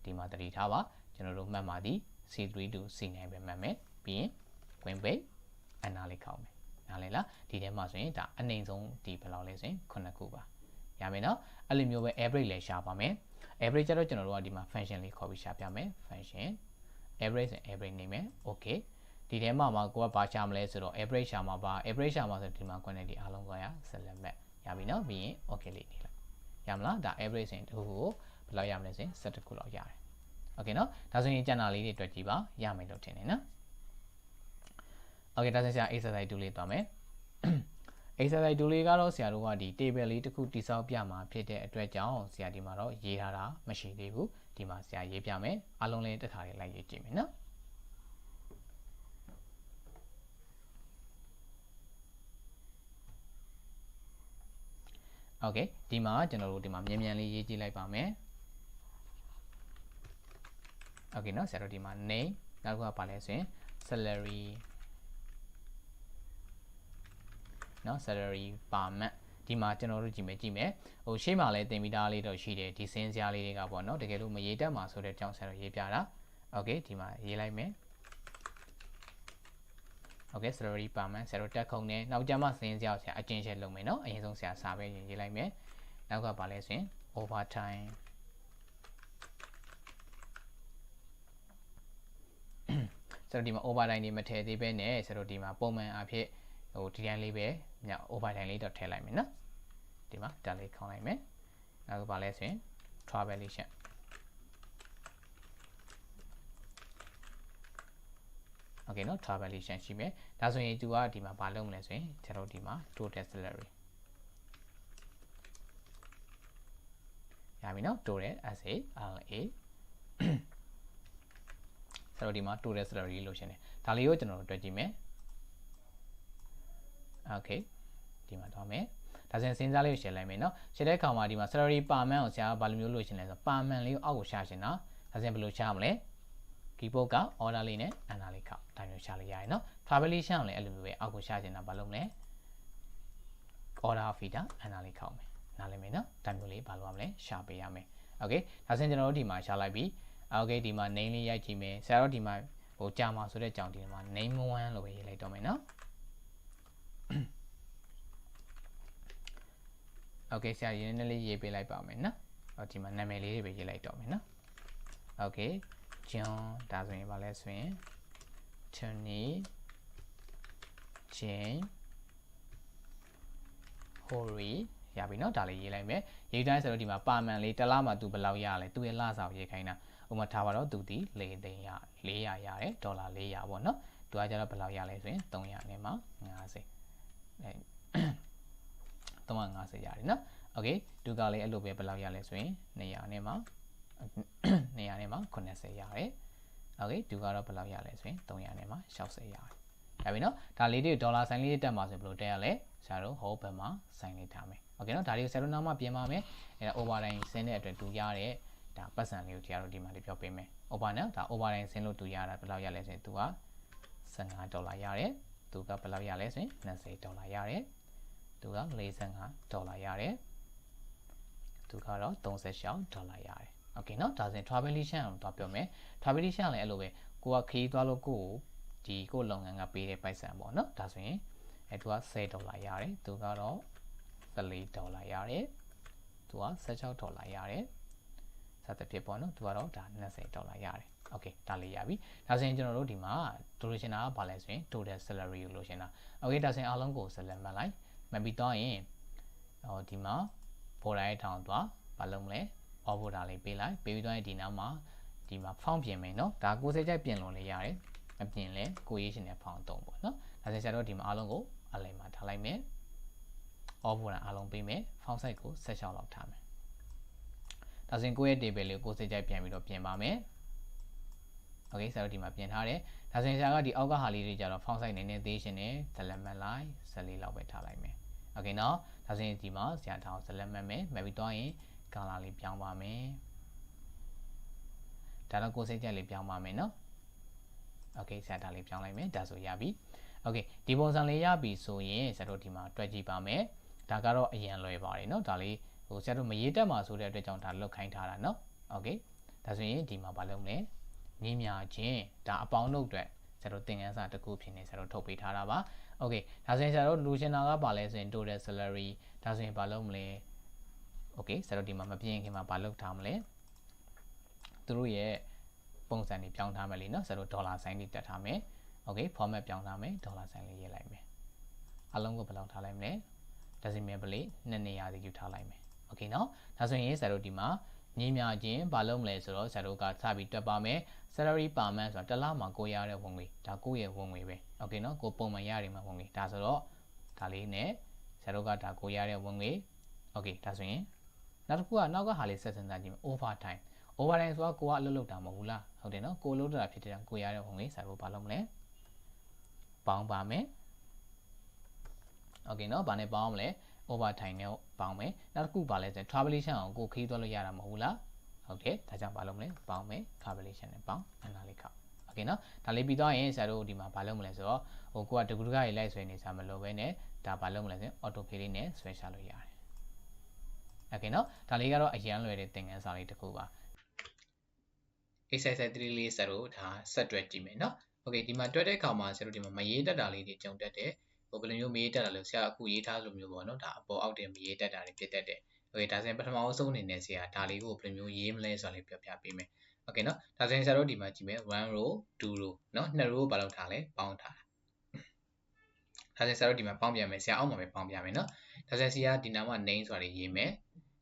[SPEAKER 1] ဒီမှာတတိထားပါကျွန်တော်တို့မှတ်မှာဒီ C3 to C9 ပဲမှတ်မယ်ပြီးရင် win page အနာလေးခေါက်မယ်နားလည်လားဒီထဲမှာဆိုရင်ဒါအနှိမ်ဆုံးဒီဘယ်လောက်လဲဆိုရင်9ခုပါရမယ်နော်အဲ့လိုမျိုးပဲ average လည်းရှာပါမယ် average ကျတော့ကျွန်တော်တို့ကဒီမှာ function လေးခေါ်ပြီးရှာပြမယ် function average ဆို average နေမယ် okay ဒီထဲမှာကိုကဘာရှာမလဲဆိုတော့ average ရှာမှာပါ average ရှာမှာဆိုဒီမှာ quantity အားလုံးကိုရ select မဲ့ရပြီနော်ပြီးရင် okay လေးနေလိုက်ရမလားဒါ average ဆိုရင်တစ်ခုကိုဘယ်လောက်ရမလဲဆိုရင်17ခုလောက်ရတယ် okay နော်ဒါဆိုရင်ကျန်တာလေးတွေတွက်ကြည့်ပါရမယ်လို့ထင်တယ်နော် okay ဒါဆိုဆရာ exercise 2လေးသွားမယ် exercise 2လေးကတော့ဆရာတို့ကဒီ table လေးတစ်ခုတိစောက်ပြမှာဖြစ်တဲ့အတွက်ကြောင့်ဆရာဒီမှာတော့ရေးထားတာမရှိသေးဘူးဒီမှာဆရာရေးပြမယ်အားလုံးလေးတစ်ခါလေးလိုက်ရေးကြည့်မယ်နော်โอเคဒီမှာကျွန်တော်တို့ဒီမှာမြန်မြန်လေးရေးကြည့်လိုက်ပါမယ်โอเคเนาะဆရာတို့ဒီမှာ name နောက်ကပါလဲဆိုရင် salary เนาะ salary per month ဒီမှာကျွန်တော်တို့ကြည့်မယ်ဟိုရှေ့မှာလဲတင်ပြီးသားလေးတော့ရှိတယ်ဒီစင်းစရာလေးတွေကပေါ့เนาะတကယ်လို့မရေးတတ်မှာဆိုတဲ့ကြောင့်ဆရာတို့ရေးပြတာโอเคဒီမှာရေးလိုက်မယ်โอเค salary per month ဆရာတို့တက်ခုံနေနောက်ကျမှစင်းစရာဆရာအကျဉ်းချက်လုပ်မယ်เนาะအရင်ဆုံးဆရာစာပဲရေးလိုက်မယ်နောက်ကပါလဲဆိုရင် overtimeဆိုတော့ဒီမှာ overtime တွေမထည့်သေးပဲနဲ့ဆိုတော့ဒီမှာပုံမှန်အဖြစ်ဟိုဒီတိုင်းလေးပဲည overtime လေးတော့ထည့်လိုက်မယ်နော်ဒီမှာဒါလေးခေါင်းလိုက်မယ်နောက်ကပါလဲဆိုရင် travelation okay နော် travelation ရှိမယ်ဒါဆိုရင်သူကဒီမှာဘာလုပ်မလဲဆိုရင်ကျွန်တော်ဒီမှာ total salary ရပြီနော် total SALAဆိုတော့ဒီမှာ total salary လို့ရှင်းတယ်ဒါလေးကိုကျွန်တော်တို့တွက်ကြည့်မယ် okay ဒီမှာတော့မယ်ဒါဆိုရင်စဉ်းစားလေးကိုရှင်းလိုက်မယ်เนาะရှင်းတဲ့အခါမှာဒီမှာ salary per month ကိုဆရာကဘာလိုမျိုးလို့ရှင်းလဲဆိုတော့ per month လေးကိုအောက်ကိုရှာရှင်းတာဒါဆိုရင်ဘယ်လိုရှာမလဲ keyboard က order လေးနဲ့ enter လေးခောက်ဒါမျိုးရှာလို့ရတယ်เนาะ travelation ကိုလည်းအဲ့လိုမျိုးပဲအောက်ကိုရှာရှင်းတာဘာလုပ်မလဲ order feeder enter လေးခောက်မယ် နားလည်မယ်နော်ဒါမျိုးလေးဘာလို့ရမလဲရှာပေးရမယ်โอเคဒါဆိုရင်ကျွန်တော်တို့ဒီမှာရှာလိုက်ပြီโอเคဒီမှာ name လေးရိုက်ကြည့်မယ်ဆရာတို့ဒီမှာဟိုကြာမှာဆိုတဲ့ကြောင်ဒီမှာ name 1လို့ပဲရေးလိုက်တော့မယ်နော်โอเคဆရာရင်းနေလေးရေးပေးလိုက်ပါမယ်နော်ဟောဒီမှာနာမည်လေးတွေပဲရေးလိုက်တော့မယ်နော်โอเค John ဒါဆိုရင်ဘာလဲဆိုရင် Tony Jane Hori ရပြီเนาะဒါလေးရေးလိုက်မယ်ရေးတိုင်းဆိုတော့ဒီမှာပါမန်လေးတစ်လမှာသူဘယ်လောက်ရလဲသူရဲ့လစာကိုရေးခိုင်းတာဥပမာထားပါတော့သူဒီ4သိန်းရ400ရတယ်ဒေါ်လာ400ပေါ့เนาะသူကကျတော့ဘယ်လောက်ရလဲဆိုရင်300နဲ့မှ50အဲ350ရတယ်เนาะโอเคသူကလည်းအဲ့လိုပဲဘယ်လောက်ရလဲဆိုရင်200နဲ့မှ200နဲ့မှ80ရတယ်โอเคသူကတော့ဘယ်လောက်ရလဲဆိုရင်300နဲ့မှ60ရတယ်ဒါပြီเนาะဒါလေးတွေဒေါ်လာဆိုင်လေးတက်မှာဆိုဘယ်လိုတက်ရလဲဆရာတို့ဟိုဘက်မှာဆိုင်လေးထားမယ်โอเคเนาะဒါတွေကိုဆရာတို့နောက်မှပြင်ပါမယ်အဲ overtime ဆင်းတဲ့အတွက်တူရတဲ့ဒါပတ်စံလေးကိုဆရာတို့ဒီမှာလေးပြောပေးမယ် over နော်ဒါ overtime ဆင်းလို့တူရတာဘယ်လောက်ရလဲဆိုရင်သူက$15ရတယ်သူကဘယ်လောက်ရလဲဆိုရင်$20ရတယ်သူက$45ရတယ်သူကတော့$36ရတယ်โอเคเนาะဒါဆိုရင် travelation အောင်တော့ပြောမယ် travelation လည်းအဲ့လိုပဲကိုကခရီးသွားလို့ကိုဒီကိုလုပ်ငန်းကပေးတဲ့ပိုက်ဆံပေါ့เนาะဒါဆိုရင်သူက$10ရတယ်သူကတော့$14ရတယ်သူက$16ရတယ်စသဖြင့်ပေါ့နော်သူကတော့ဒါ$20ရတယ်โอเคဒါလေးရပြီဒါဆိုရင်ကျွန်တော်တို့ဒီမှာ duration ကဘာလဲဆိုရင် total salary ကိုလိုချင်တာโอเคဒါဆိုရင်အားလုံးကို select မှတ်လိုက်မှတ်ပြီးတော့ရင်ဟောဒီမှာ border ရဲ့ထောင်သွားဘာလုပ်မလဲ off border လေးပေးလိုက်ပေးပြီးတော့ရင်ဒီနောက်မှာဒီမှာ font ပြင်မယ်နော်ဒါကိုယ်စိတ်ကြိုက်ပြင်လို့လည်းရတယ်မပြင်လဲကိုရေးရှင်တဲ့ font သုံးပေါ့နော်ဒါဆိုရင်ဆရာတို့ဒီမှာအားလုံးကိုအလိမ်မှာထားလိုက်မယ် off border အားလုံးပေးမယ် font size ကို16လောက်ထားမယ်ဒါဆိုရင်ကိုယ့်ရဲ့ table လေးကိုစိတ်ကြိုက်ပြန်ပြီးတော့ပြင်ပါမယ်။ Okay ဆရာတို့ဒီမှာပြင်ထားတယ်။ဒါဆိုရင်ဆရာကဒီအောက်ကဟာလေးတွေကြတော့ font size နည်းနည်းသေးရှင်နေ select လိုက်14လောက်ပဲထားလိုက်မယ်။ Okay နော်။ဒါဆိုရင်ဒီမှာဆရာထားအောင် select မယ်။မှတ်ပြီးတော့ရင် color လေးပြောင်းပါမယ်။ဒါတော့ကိုယ်စိတ်ကြိုက်လေးပြောင်းပါမယ်နော်။ Okay ဆရာဒါလေးပြောင်းလိုက်မယ်။ဒါဆိုရပြီ။ Okay ဒီပုံစံလေးရပြီဆိုရင်ဆရာတို့ဒီမှာတွက်ကြည့်ပါမယ်။ဒါကတော့အရင်လွယ်ပါတယ်နော်။ဒါလေးဟိုဆရာတို့မရေးတတ်မှာဆိုတဲ့အတွက်ကြောင့်ဒါလောက်ခိုင်းထားတာเนาะโอเคဒါဆိုရင်ဒီမှာဘာလုပ်မလဲနည်းများချင်းဒါအပေါင်းတို့အတွက်ဆရာတို့သင်ခန်းစာတစ်ခုဖြစ်နေဆရာတို့ထုတ်ပေးထားတာပါโอเคဒါဆိုရင်ဆရာတို့လူချင်တာကဘာလဲဆိုရင် total salary ဒါဆိုရင်ဘာလုပ်မလဲโอเคဆရာတို့ဒီမှာမပြင်ခင်မှာဘာလုပ်ထားမလဲသူတို့ရဲ့ပုံစံတွေပြောင်းထားမယ်လीเนาะဆရာတို့ဒေါ်လာဆိုင်းတွေတက်ထားမယ်โอเค format ပြောင်းထားမယ်ဒေါ်လာဆိုင်းလေးရေးလိုက်မယ်အလုံးကိုဘယ်လောက်ထားလိုက်မလဲdecimal place 2နေရာစီယူထားလိုက်မယ်โอเคเนาะဒါဆိုရင်ဆရာတို့ဒီမှာညီမြချင်းဘာလုပ်မလဲဆိုတော့ဆရာတို့ကစပြီးတွက်ပါမယ် salary per month ဆိုတာတစ်လမှာကိုရတဲ့ဝင်ငွေဒါကိုရဲ့ဝင်ငွေပဲโอเคเนาะကိုပုံမှန်ရရမှာဝင်ငွေဒါဆိုတော့ဒါလေးနဲ့ဆရာတို့ကဒါကိုရတဲ့ဝင်ငွေโอเคဒါဆိုရင်နောက်တစ်ခုကနောက်ကဟာလေးဆက်စင်စားကြည့်မယ် overtime ဆိုတာကိုကအလုပ်လုပ်တာမဟုတ်ဘူးလားဟုတ်တယ်เนาะကိုလုပ်တာဖြစ်တဲ့ကိုရတဲ့ဝင်ငွေဆရာတို့ဘာလုပ်မလဲပေါင်းပါမယ်โอเคเนาะဘာနဲ့ပေါင်းမလဲ overtime နဲ့ပေါင်းမယ်နောက်တစ်ခုပါလဲဆိုရင် travelation အောင်ကိုခီးသွားလို့ရတာမဟုတ်ဘူးလားဟုတ်တယ်ဒါကြောင့်ဘာလုပ်မလဲပေါင်းမယ် travelation နဲ့ပေါင်းအနာလေးခောက်โอเคเนาะဒါလေးပြီးသွားရင်ဆရာတို့ဒီမှာဘာလုပ်မလဲဆိုတော့ဟိုကိုကတကူတကကြီးလိုက်ဆွဲနေစားမလို့ပဲနဲ့ဒါဘာလုပ်မလဲဆိုရင် auto pay လေးနဲ့ဆွဲချလို့ရတယ်โอเคเนาะဒါလေးကတော့အရန်လွယ်တဲ့သင်ခန်းစာလေးတစ်ခုပါ exercise 3လေးဆရာတို့ဒါဆက်တွက်ကြည့်မယ်เนาะโอเคဒီမှာတွက်တဲ့အခါမှာဆရာတို့ဒီမှာမရေးတတ်တာလေးတွေကြုံတတ်တယ်ဟိုဘယ်လိုမျိုးမရေးတတ်တာလဲဆရာအခုရေးထားလိုမျိုးပေါ့နော်ဒါအပေါ်အောက်တင်မရေးတတ်တာတွေဖြစ်တတ်တယ်โอเคဒါဆိုရင်ပထမဆုံးအနေနဲ့ဆရာဒါလေးကိုဘယ်လိုမျိုးရေးမလဲဆိုတာလေးပြောပြပေးမယ်โอเคเนาะဒါဆိုရင်ဆရာတို့ဒီမှာကြည့်မယ်1 row 2 row เนาะ2 row ဘာလုပ်ထားလဲပေါင်းထားဒါဆိုရင်ဆရာတို့ဒီမှာပေါင်းပြမယ်ဆရာအောက်မှာပဲပေါင်းပြမယ်เนาะဒါဆိုရင်ဆရာဒီနားမှာ name ဆိုတာလေးရေးမယ်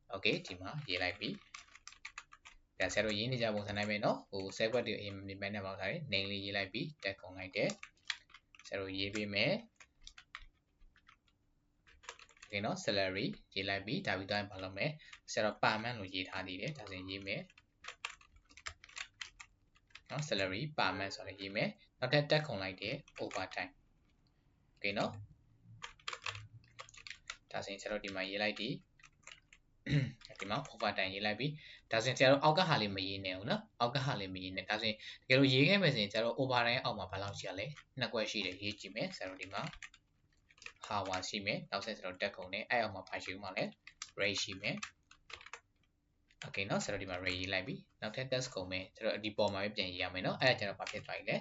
[SPEAKER 1] โอเคဒီမှာရေးလိုက်ပြီဒါဆရာတို့ရေးနေကြပုံစံတိုင်းပဲเนาะဟို sequence တွေအရင်ဒီပိုင်းနဲ့ပေါင်းထားတယ် name လေးရေးလိုက်ပြီတက်ကုန်လိုက်တယ်ဆရာတို့ရေးပေးမယ်โอเคเนาะ salary ရေးလိုက်ပြီဒါပြီးတော့ဘာလုပ်မလဲဆရာတို့ per month လို့ရေးထားသေးတယ်ဒါဆိုရင်ရေးမယ်เนาะ salary per month ဆိုတော့ရေးမယ်နောက်ထပ်တက်ခုံလိုက်တယ် overtime โอเคเนาะဒါဆိုရင်ဆရာတို့ဒီမှာရေးလိုက်ပြီဒီမှာ overtime ရေးလိုက်ပြီဒါဆိုရင်ဆရာတို့အောက်ကဟာလေးမရေးနဲ့ဘူးเนาะအောက်ကဟာလေးမရေးနဲ့ဒါဆိုရင်တကယ်လို့ရေးခဲ့မယ်ဆိုရင်ဆရာတို့ overtime အောက်မှာဘယ်လောက်ရှိရလဲနှစ်ခွက်ရှိတယ်ရေးကြည့်မယ်ဆရာတို့ဒီမှာhour ရှိမယ်နောက်ဆက်ဆရာတို့တက်ခုံနဲ့အဲ့အောက်မှာဘာရှိဦးမှာလဲ
[SPEAKER 2] rate ရှိမယ် okay เนาะဆိုတော့ဒီမှာ rate ရေးလိုက်ပြီနောက်ထပ် test ကုန်မယ်ဆိုတော့ဒီပေါ်မှာပဲပြန်ရေးရမယ်เนาะအဲ့ဒါကျတော့ဘာဖြစ်သွားပြီလဲ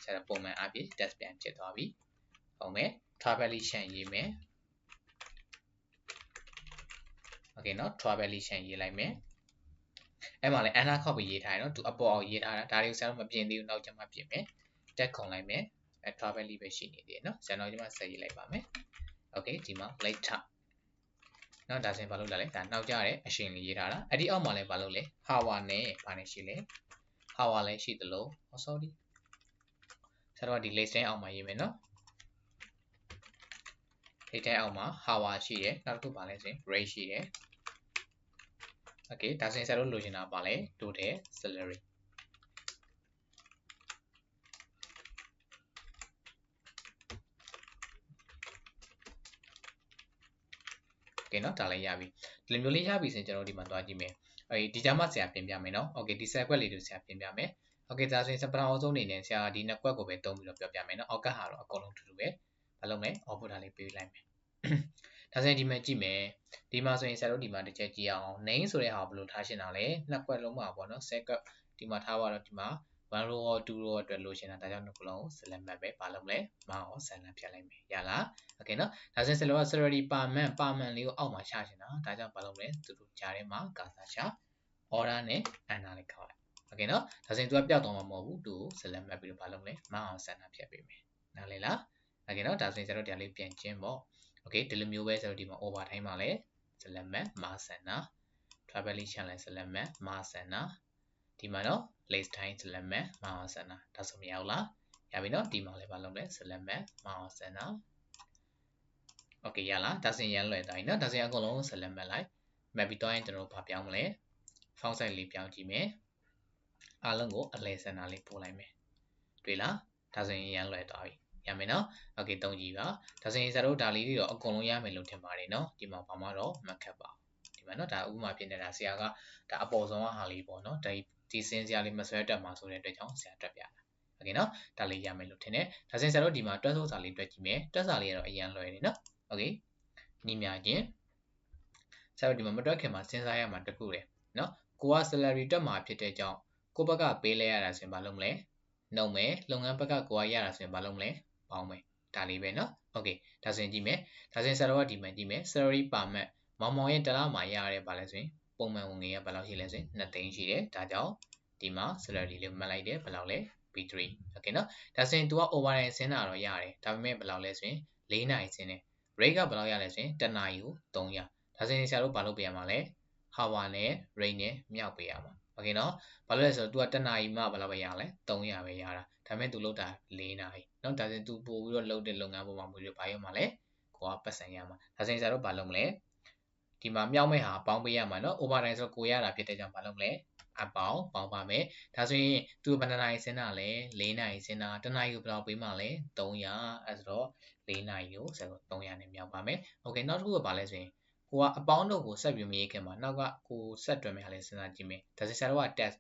[SPEAKER 2] ဆိုတော့ပုံမှန်အဖြစ် test ပြန်ဖြစ်သွားပြီဟုတ်မယ် travelation ရေးမယ် okay เนาะ travelation ရေးလိုက်မယ်အဲ့မှာလဲ anna copy ရေးထားတယ်เนาะသူအပေါ်အောင်ရေးထားတာဒါတွေကိုဆရာတို့မပြင်သေးဘူးနောက်ကျမှပြင်မယ် tag ခုံလိုက်မယ်အဲ travel လေးပဲရှိနေသေးတယ်เนาะဆရာတို့ဒီမှာဆက်ရေးလိုက်ပါမယ် okay ဒီမှာ later เนาะဒါဆိုရင်ဘာလုပ်လာလဲဒါနောက်ကျတဲ့အရှင်လေးရေးထားတာအဲ့ဒီအောက်မှာလဲဘာလုပ်လဲ hour နဲ့ဘာနဲ့ရှိလဲ hour လဲရှိသလို oh sorry ဆရာတို့ကဒီ list အောက်မှာရေးမယ်เนาะ list အောက်မှာ hour ရှိတယ်နောက်တစ်ခုဘာလဲဆိုရင် rate ရှိတယ် okay ဒါဆိုရင်ဆရာတို့လိုချင်တာပါလဲ total salary okay เนาะဒါလည်းရပြီဒီလိုမျိုးလေးရပြီဆိုရင်ကျွန်တော်ဒီမှာသွားကြည့်မယ်အဲဒီကြမှာဆရာပြင်ပြမယ်เนาะ okay ဒီ set ကွက်လေးတွေဆရာပြင်ပြမယ် okay ဒါဆိုရင်ပထမအဆုံးအနေနဲ့ဆရာဒီနှစ်ကွက်ကိုပဲတုံးပြီးတော့ပြောပြမယ်เนาะအောက်ကဟာတော့အကုန်လုံးတူတူပဲဘာလုပ်မလဲ output ဒါလေးပေးလိုက်မယ်ဒါဆိုရင်ဒီမှာကြည့်မယ်ဒီမှာဆိုရင်ဆရာတို့ဒီမှာတစ်ချက်ကြည့်အောင် name ဆိုတဲ့ဟာကိုဘယ်လိုထားရှင်းတာလဲနှစ်ကွက်လုံးမှာပေါ့เนาะ set ကွက်ဒီမှာထားပါတော့ဒီမှာ1 row 2 row အတွက်လိုချင်တာဒါကြောင့်နှစ်ခုလုံး select မှတ်ပဲဘာလုပ်မလဲမအောင် select ဖြတ်လိုက်မယ်ရလား okay เนาะဒါဆိုရင် select salary per month လေးကိုအောက်မှာချချင်တာဒါကြောင့်ဘာလုပ်မလဲသူတို့ကြားထဲမှာ cursor ချ order နဲ့ enter လေးခေါက်လိုက် okay เนาะဒါဆိုရင် तू ကပျောက်သွားမှာမဟုတ်ဘူးသူ့ကို select မှတ်ပြီးတော့ဘာလုပ်မလဲမအောင် select ဖြတ်ပေးမယ်နားလည်လား okay เนาะဒါဆိုရင်ကျွန်တော်ဒီလေးပြန်ကျင်းပေါ့ okay ဒီလိုမျိုးပဲဆိုတော့ဒီမှာ over time မှာလဲ select မှတ် center travelation လဲ select မှတ် center ဒီမှာတော့ list time select မှတ် center ဒါဆိုမရဘူးလားရပြီเนาะဒီမှာလဲဘာလုပ်လဲ select မှတ် center okay ရလားဒါဆိုရင်ရန်လွယ်သွားပြီเนาะဒါဆိုရင်အကုန်လုံး select မှတ်လိုက်မှတ်ပြီးတော့ရင်ကျွန်တော်ဘာပြောင်းမလဲ font size လေးပြောင်းကြည့်မယ်အားလုံးကိုအလဲစင်တာလေးပို့လိုက်မယ်တွေ့လားဒါဆိုရင်ရန်လွယ်သွားပြီရမယ်เนาะ okay သုံးကြည့်ပါဒါဆိုရင်ဇာတို့ဒါလေးတွေတော့အကုန်လုံးရမယ်လို့ထင်ပါတယ်เนาะဒီမှာဘာမှတော့မခက်ပါဘူးဒီမှာเนาะဒါဥပမာဖြစ်နေတာဆရာကဒါအပေါ်ဆုံးဟာလေးပေါ့เนาะဒီစင်စရာလေးမဆွဲတက်မှာဆိုတဲ့အတွက်ကြောင့်ဆရာတက်ပြတာokay เนาะဒါလေးရမယ်လို့ထင်တယ်ဒါဆိုရင်ဇာတို့ဒီမှာတွက်ဆိုစာလေးတွက်ကြည့်မယ်တွက်စာလေးကတော့အရင်လွယ်နေเนาะ okay နီးမြချင်းဆရာတို့ဒီမှာမတွက်ခင်မှာစဉ်းစားရမှာတခုတယ်เนาะကိုက salary တက်မှာဖြစ်တဲ့ကြောင့်ကိုဘက်ကပေးလဲရတာဆိုရင်ဘာလုပ်မလဲနှုတ်မယ်လုပ်ငန်းဘက်ကကိုကရတာဆိုရင်ဘာလုပ်မလဲပေါင်းမယ်ဒါလေးပဲเนาะ okay ဒါဆိုရင်ကြည့်မယ်ဒါဆိုရင်ဆရာတို့ကဒီမှာကြည့်မယ် salary per month မောင်မောင်ရဲ့တစ်လမှာရရတယ်ဘာလဲဆိုရင်ပုံမှန်ဝင်ငွေကဘယ်လောက်ရှိလဲဆိုရင်2သိန်းရှိတယ်ဒါကြောင့်ဒီမှာ salary လေးမှတ်လိုက်တယ်ဘယ်လောက်လဲ B3 okay เนาะဒါဆိုရင် तू က overtime ဆင်းတာတော့ရတယ်ဒါပေမဲ့ဘယ်လောက်လဲဆိုရင်4နာရီဆင်းတယ် rate ကဘယ်လောက်ရလဲဆိုရင်1နာရီကို300ဒါဆိုရင်ဆရာတို့ဘာလုပ်ပေးရမှာလဲ hour နဲ့ rate နဲ့မြောက်ပေးရမှာ okay เนาะဘာလို့လဲဆိုတော့ तू က1နာရီမှဘယ်လောက်ပဲရလဲ300ပဲရတာဒါပေမဲ့ तू လုပ်တာ4နာရီเนาะဒါဆိုရင် तू ပို့ပြီးတော့လုပ်တဲ့လုပ်ငန်းပေါ်မှာမူပြီးဘာရောက်မှာလဲကိုကပတ်စံရမှာဒါဆိုရင်ဆရာတို့ဘာလုပ်မလဲဒီမှာမြောက်မဲ့ဟာပေါင်းပေးရမှာเนาะ overtime ဆိုတော့ကိုရတာဖြစ်တဲ့ကြောင့်ဘာလုပ်မလဲအပေါင်းပေါင်းပါမယ်ဒါဆိုရင် तू ဘယ်နှစ်နာရီဆင်းတာလဲ4နာရီဆင်းတာ1နာရီကိုဘယ်လောက်ပေးမှာလဲ300အဲဆိုတော့4နာရီကိုဆိုတော့300နဲ့မြောက်ပါမယ် okay နောက်တစ်ခုကဘာလဲဆိုရင်ကိုကအပေါင်းတို့ကိုဆက်ပြီးမရေးခင်မှာနောက်ကကိုဆက်တွဲမဲ့ဟာလေးစဉ်းစားကြည့်မယ်ဒါဆိုဆရာတို့က test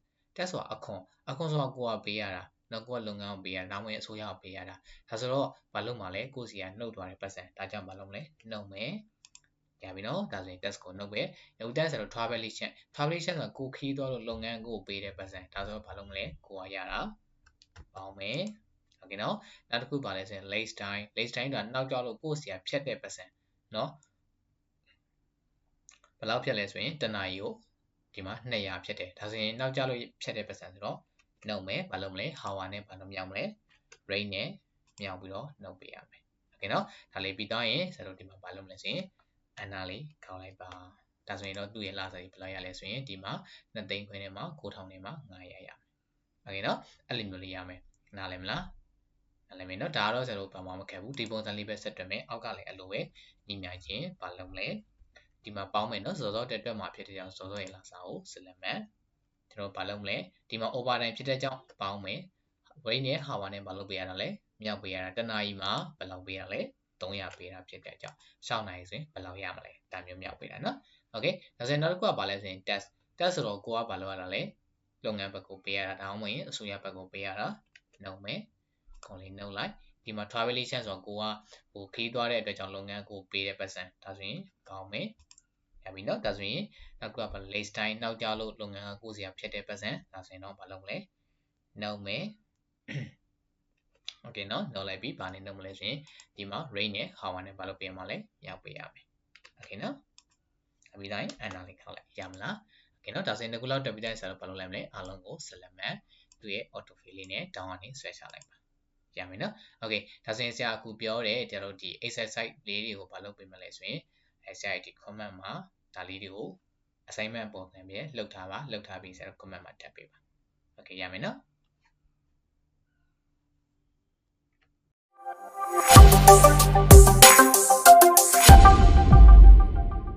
[SPEAKER 2] ဆိုတာအခွန်ဆိုတာကိုကပေးရတာနောက်ကိုကလုပ်ငန်းကိုပေးရတာနောက်ဝင်အစိုးရကိုပေးရတာဒါဆိုတော့ဘာလုပ်မှာလဲကိုစီကနှုတ်သွားတဲ့ပတ်စံဒါကြောင့်ဘာလုပ်မလဲနှုတ်မယ်ရပြီနော်ဒါဆိုရင် test ကိုနှုတ်ပဲအခု test ဆိုတော့ travelation ဆိုတာကိုခီးသွားလို့လုပ်ငန်းကိုပေးတဲ့ပတ်စံဒါဆိုတော့ဘာလုပ်မလဲကိုကရတာပေါင်းမယ်โอเคနော်နောက်တစ်ခုပါလဲဆိုရင် late time ကနောက်ကျောက်လို့ကိုစီကဖြတ်တဲ့ပတ်စံနော်ဘယ်လောက်ဖြတ်လဲဆိုရင်တနာရီကိုဒီမှာ200ဖြတ်တယ်ဒါဆိုရင်နောက်ကျလို့ဖြတ်တဲ့ပတ်စံဆိုတော့နှုတ်မယ်ဘာလုပ်မလဲ hour နဲ့ဘာလို့မြောက်မလဲ rate နဲ့မြောက်ပြီးတော့နှုတ်ပေးရမယ်โอเคနော်ဒါလေးပြီးတော့ရင်ဆက်လို့ဒီမှာဘာလုပ်မလဲဆိုရင်အနာလေးခေါင်းလိုက်ပါဒါဆိုရင်တော့သူ့ရဲ့လစာကြီးဘယ်လောက်ရလဲဆိုရင်ဒီမှာ2သိန်းခွဲထဲမှာ9000ထဲမှာ900ရမယ်โอเคနော်အဲ့လိုမျိုးလေးရမယ်နားလည်မလားနားလည်မယ်နော်ဒါကတော့ကျွန်တော်ဘာမှမခက်ဘူးဒီပုံစံလေးပဲဆက်တွက်မယ်အောက်ကလည်းအလိုပဲညီမြချင်းဘာလုပ်မလဲဒီမှာပေါင်းမယ်နော်စောစောတက်တွက်မှာဖြစ်တဲ့ကြောင့်စောစောရဲ့လစာကို select မယ်ကျွန်တော်ဘာလုပ်မလဲဒီမှာ overtime ဖြစ်တဲ့ကြောင့်ပေါင်းမယ် rate နဲ့ hour နဲ့ဘာလုပ်ပေးရတာလဲမြောက်ပေးရတာတနာရီမှာဘယ်လောက်ပေးရလဲ300ပေးတာဖြစ်တဲ့ကြောင့်6နာရီဆိုရင်ဘယ်လောက်ရမလဲဒါမျိုးမြောက်ပေးတာနော် okay ဒါဆိုရင်နောက်တစ်ခုကဘာလဲဆိုရင် test ဆိုတော့ကိုကဘာလုပ်ရတာလဲလုပ်ငန်းဘက်ကိုပေးရတာဒါမှမဟုတ်အစိုးရဘက်ကိုပေးရတာနှုတ်မယ်ခုံလေးနှုတ်လိုက်ဒီမှာ travelation ဆိုတော့ကိုကဟိုခီးသွားတဲ့အတွက်ကြောင့်လုပ်ငန်းကိုပေးတဲ့ပတ်စံဒါဆိုရင်ပေါင်းမယ်ရ ပြီเนาะဒါဆိုရင်နောက်ကဘာ list time နောက်ကြလို့လုပ်ငန်းကကိုယ်စီရဖြစ်တဲ့ပတ်စံဒါဆိုရင်တော့ဘာလုပ်မလဲနှုတ်မယ် okay เนาะနှုတ်လိုက်ပြီဘာနဲ့နှုတ်မလဲဆိုရင်ဒီမှာ range နဲ့ hour နဲ့ဘာလုပ်ပေးရမှာလဲရောက်ပေးရမယ် okay เนาะအပြီးတိုင်း enter လေးခေါက်လိုက်ရမလား okay เนาะဒါဆိုရင်ဒီခုလောက်တက်ပြီးတိုင်းဆိုတော့ဘာလုပ်လိုက်မလဲအားလုံးကို select မယ်သူရဲ့ auto fill လေးနဲ့ down ကနေဆွဲချလိုက်ပါရမယ်เนาะ okay ဒါဆိုရင်ဆရာအခုပြောတဲ့ကျွန်တော်တို့ဒီ exercise လေးတွေကိုဘာလုပ်ပေးမလဲဆိုရင်ဆရာဒီ comment မှာဒါလေးတွေကို assignment ပုံစံမျိုးလှုပ်ထားပါလှုပ်ထားပြီးဆိုတော့ comment မှာထပ်ပေးပါ okay ရမယ်เนาะ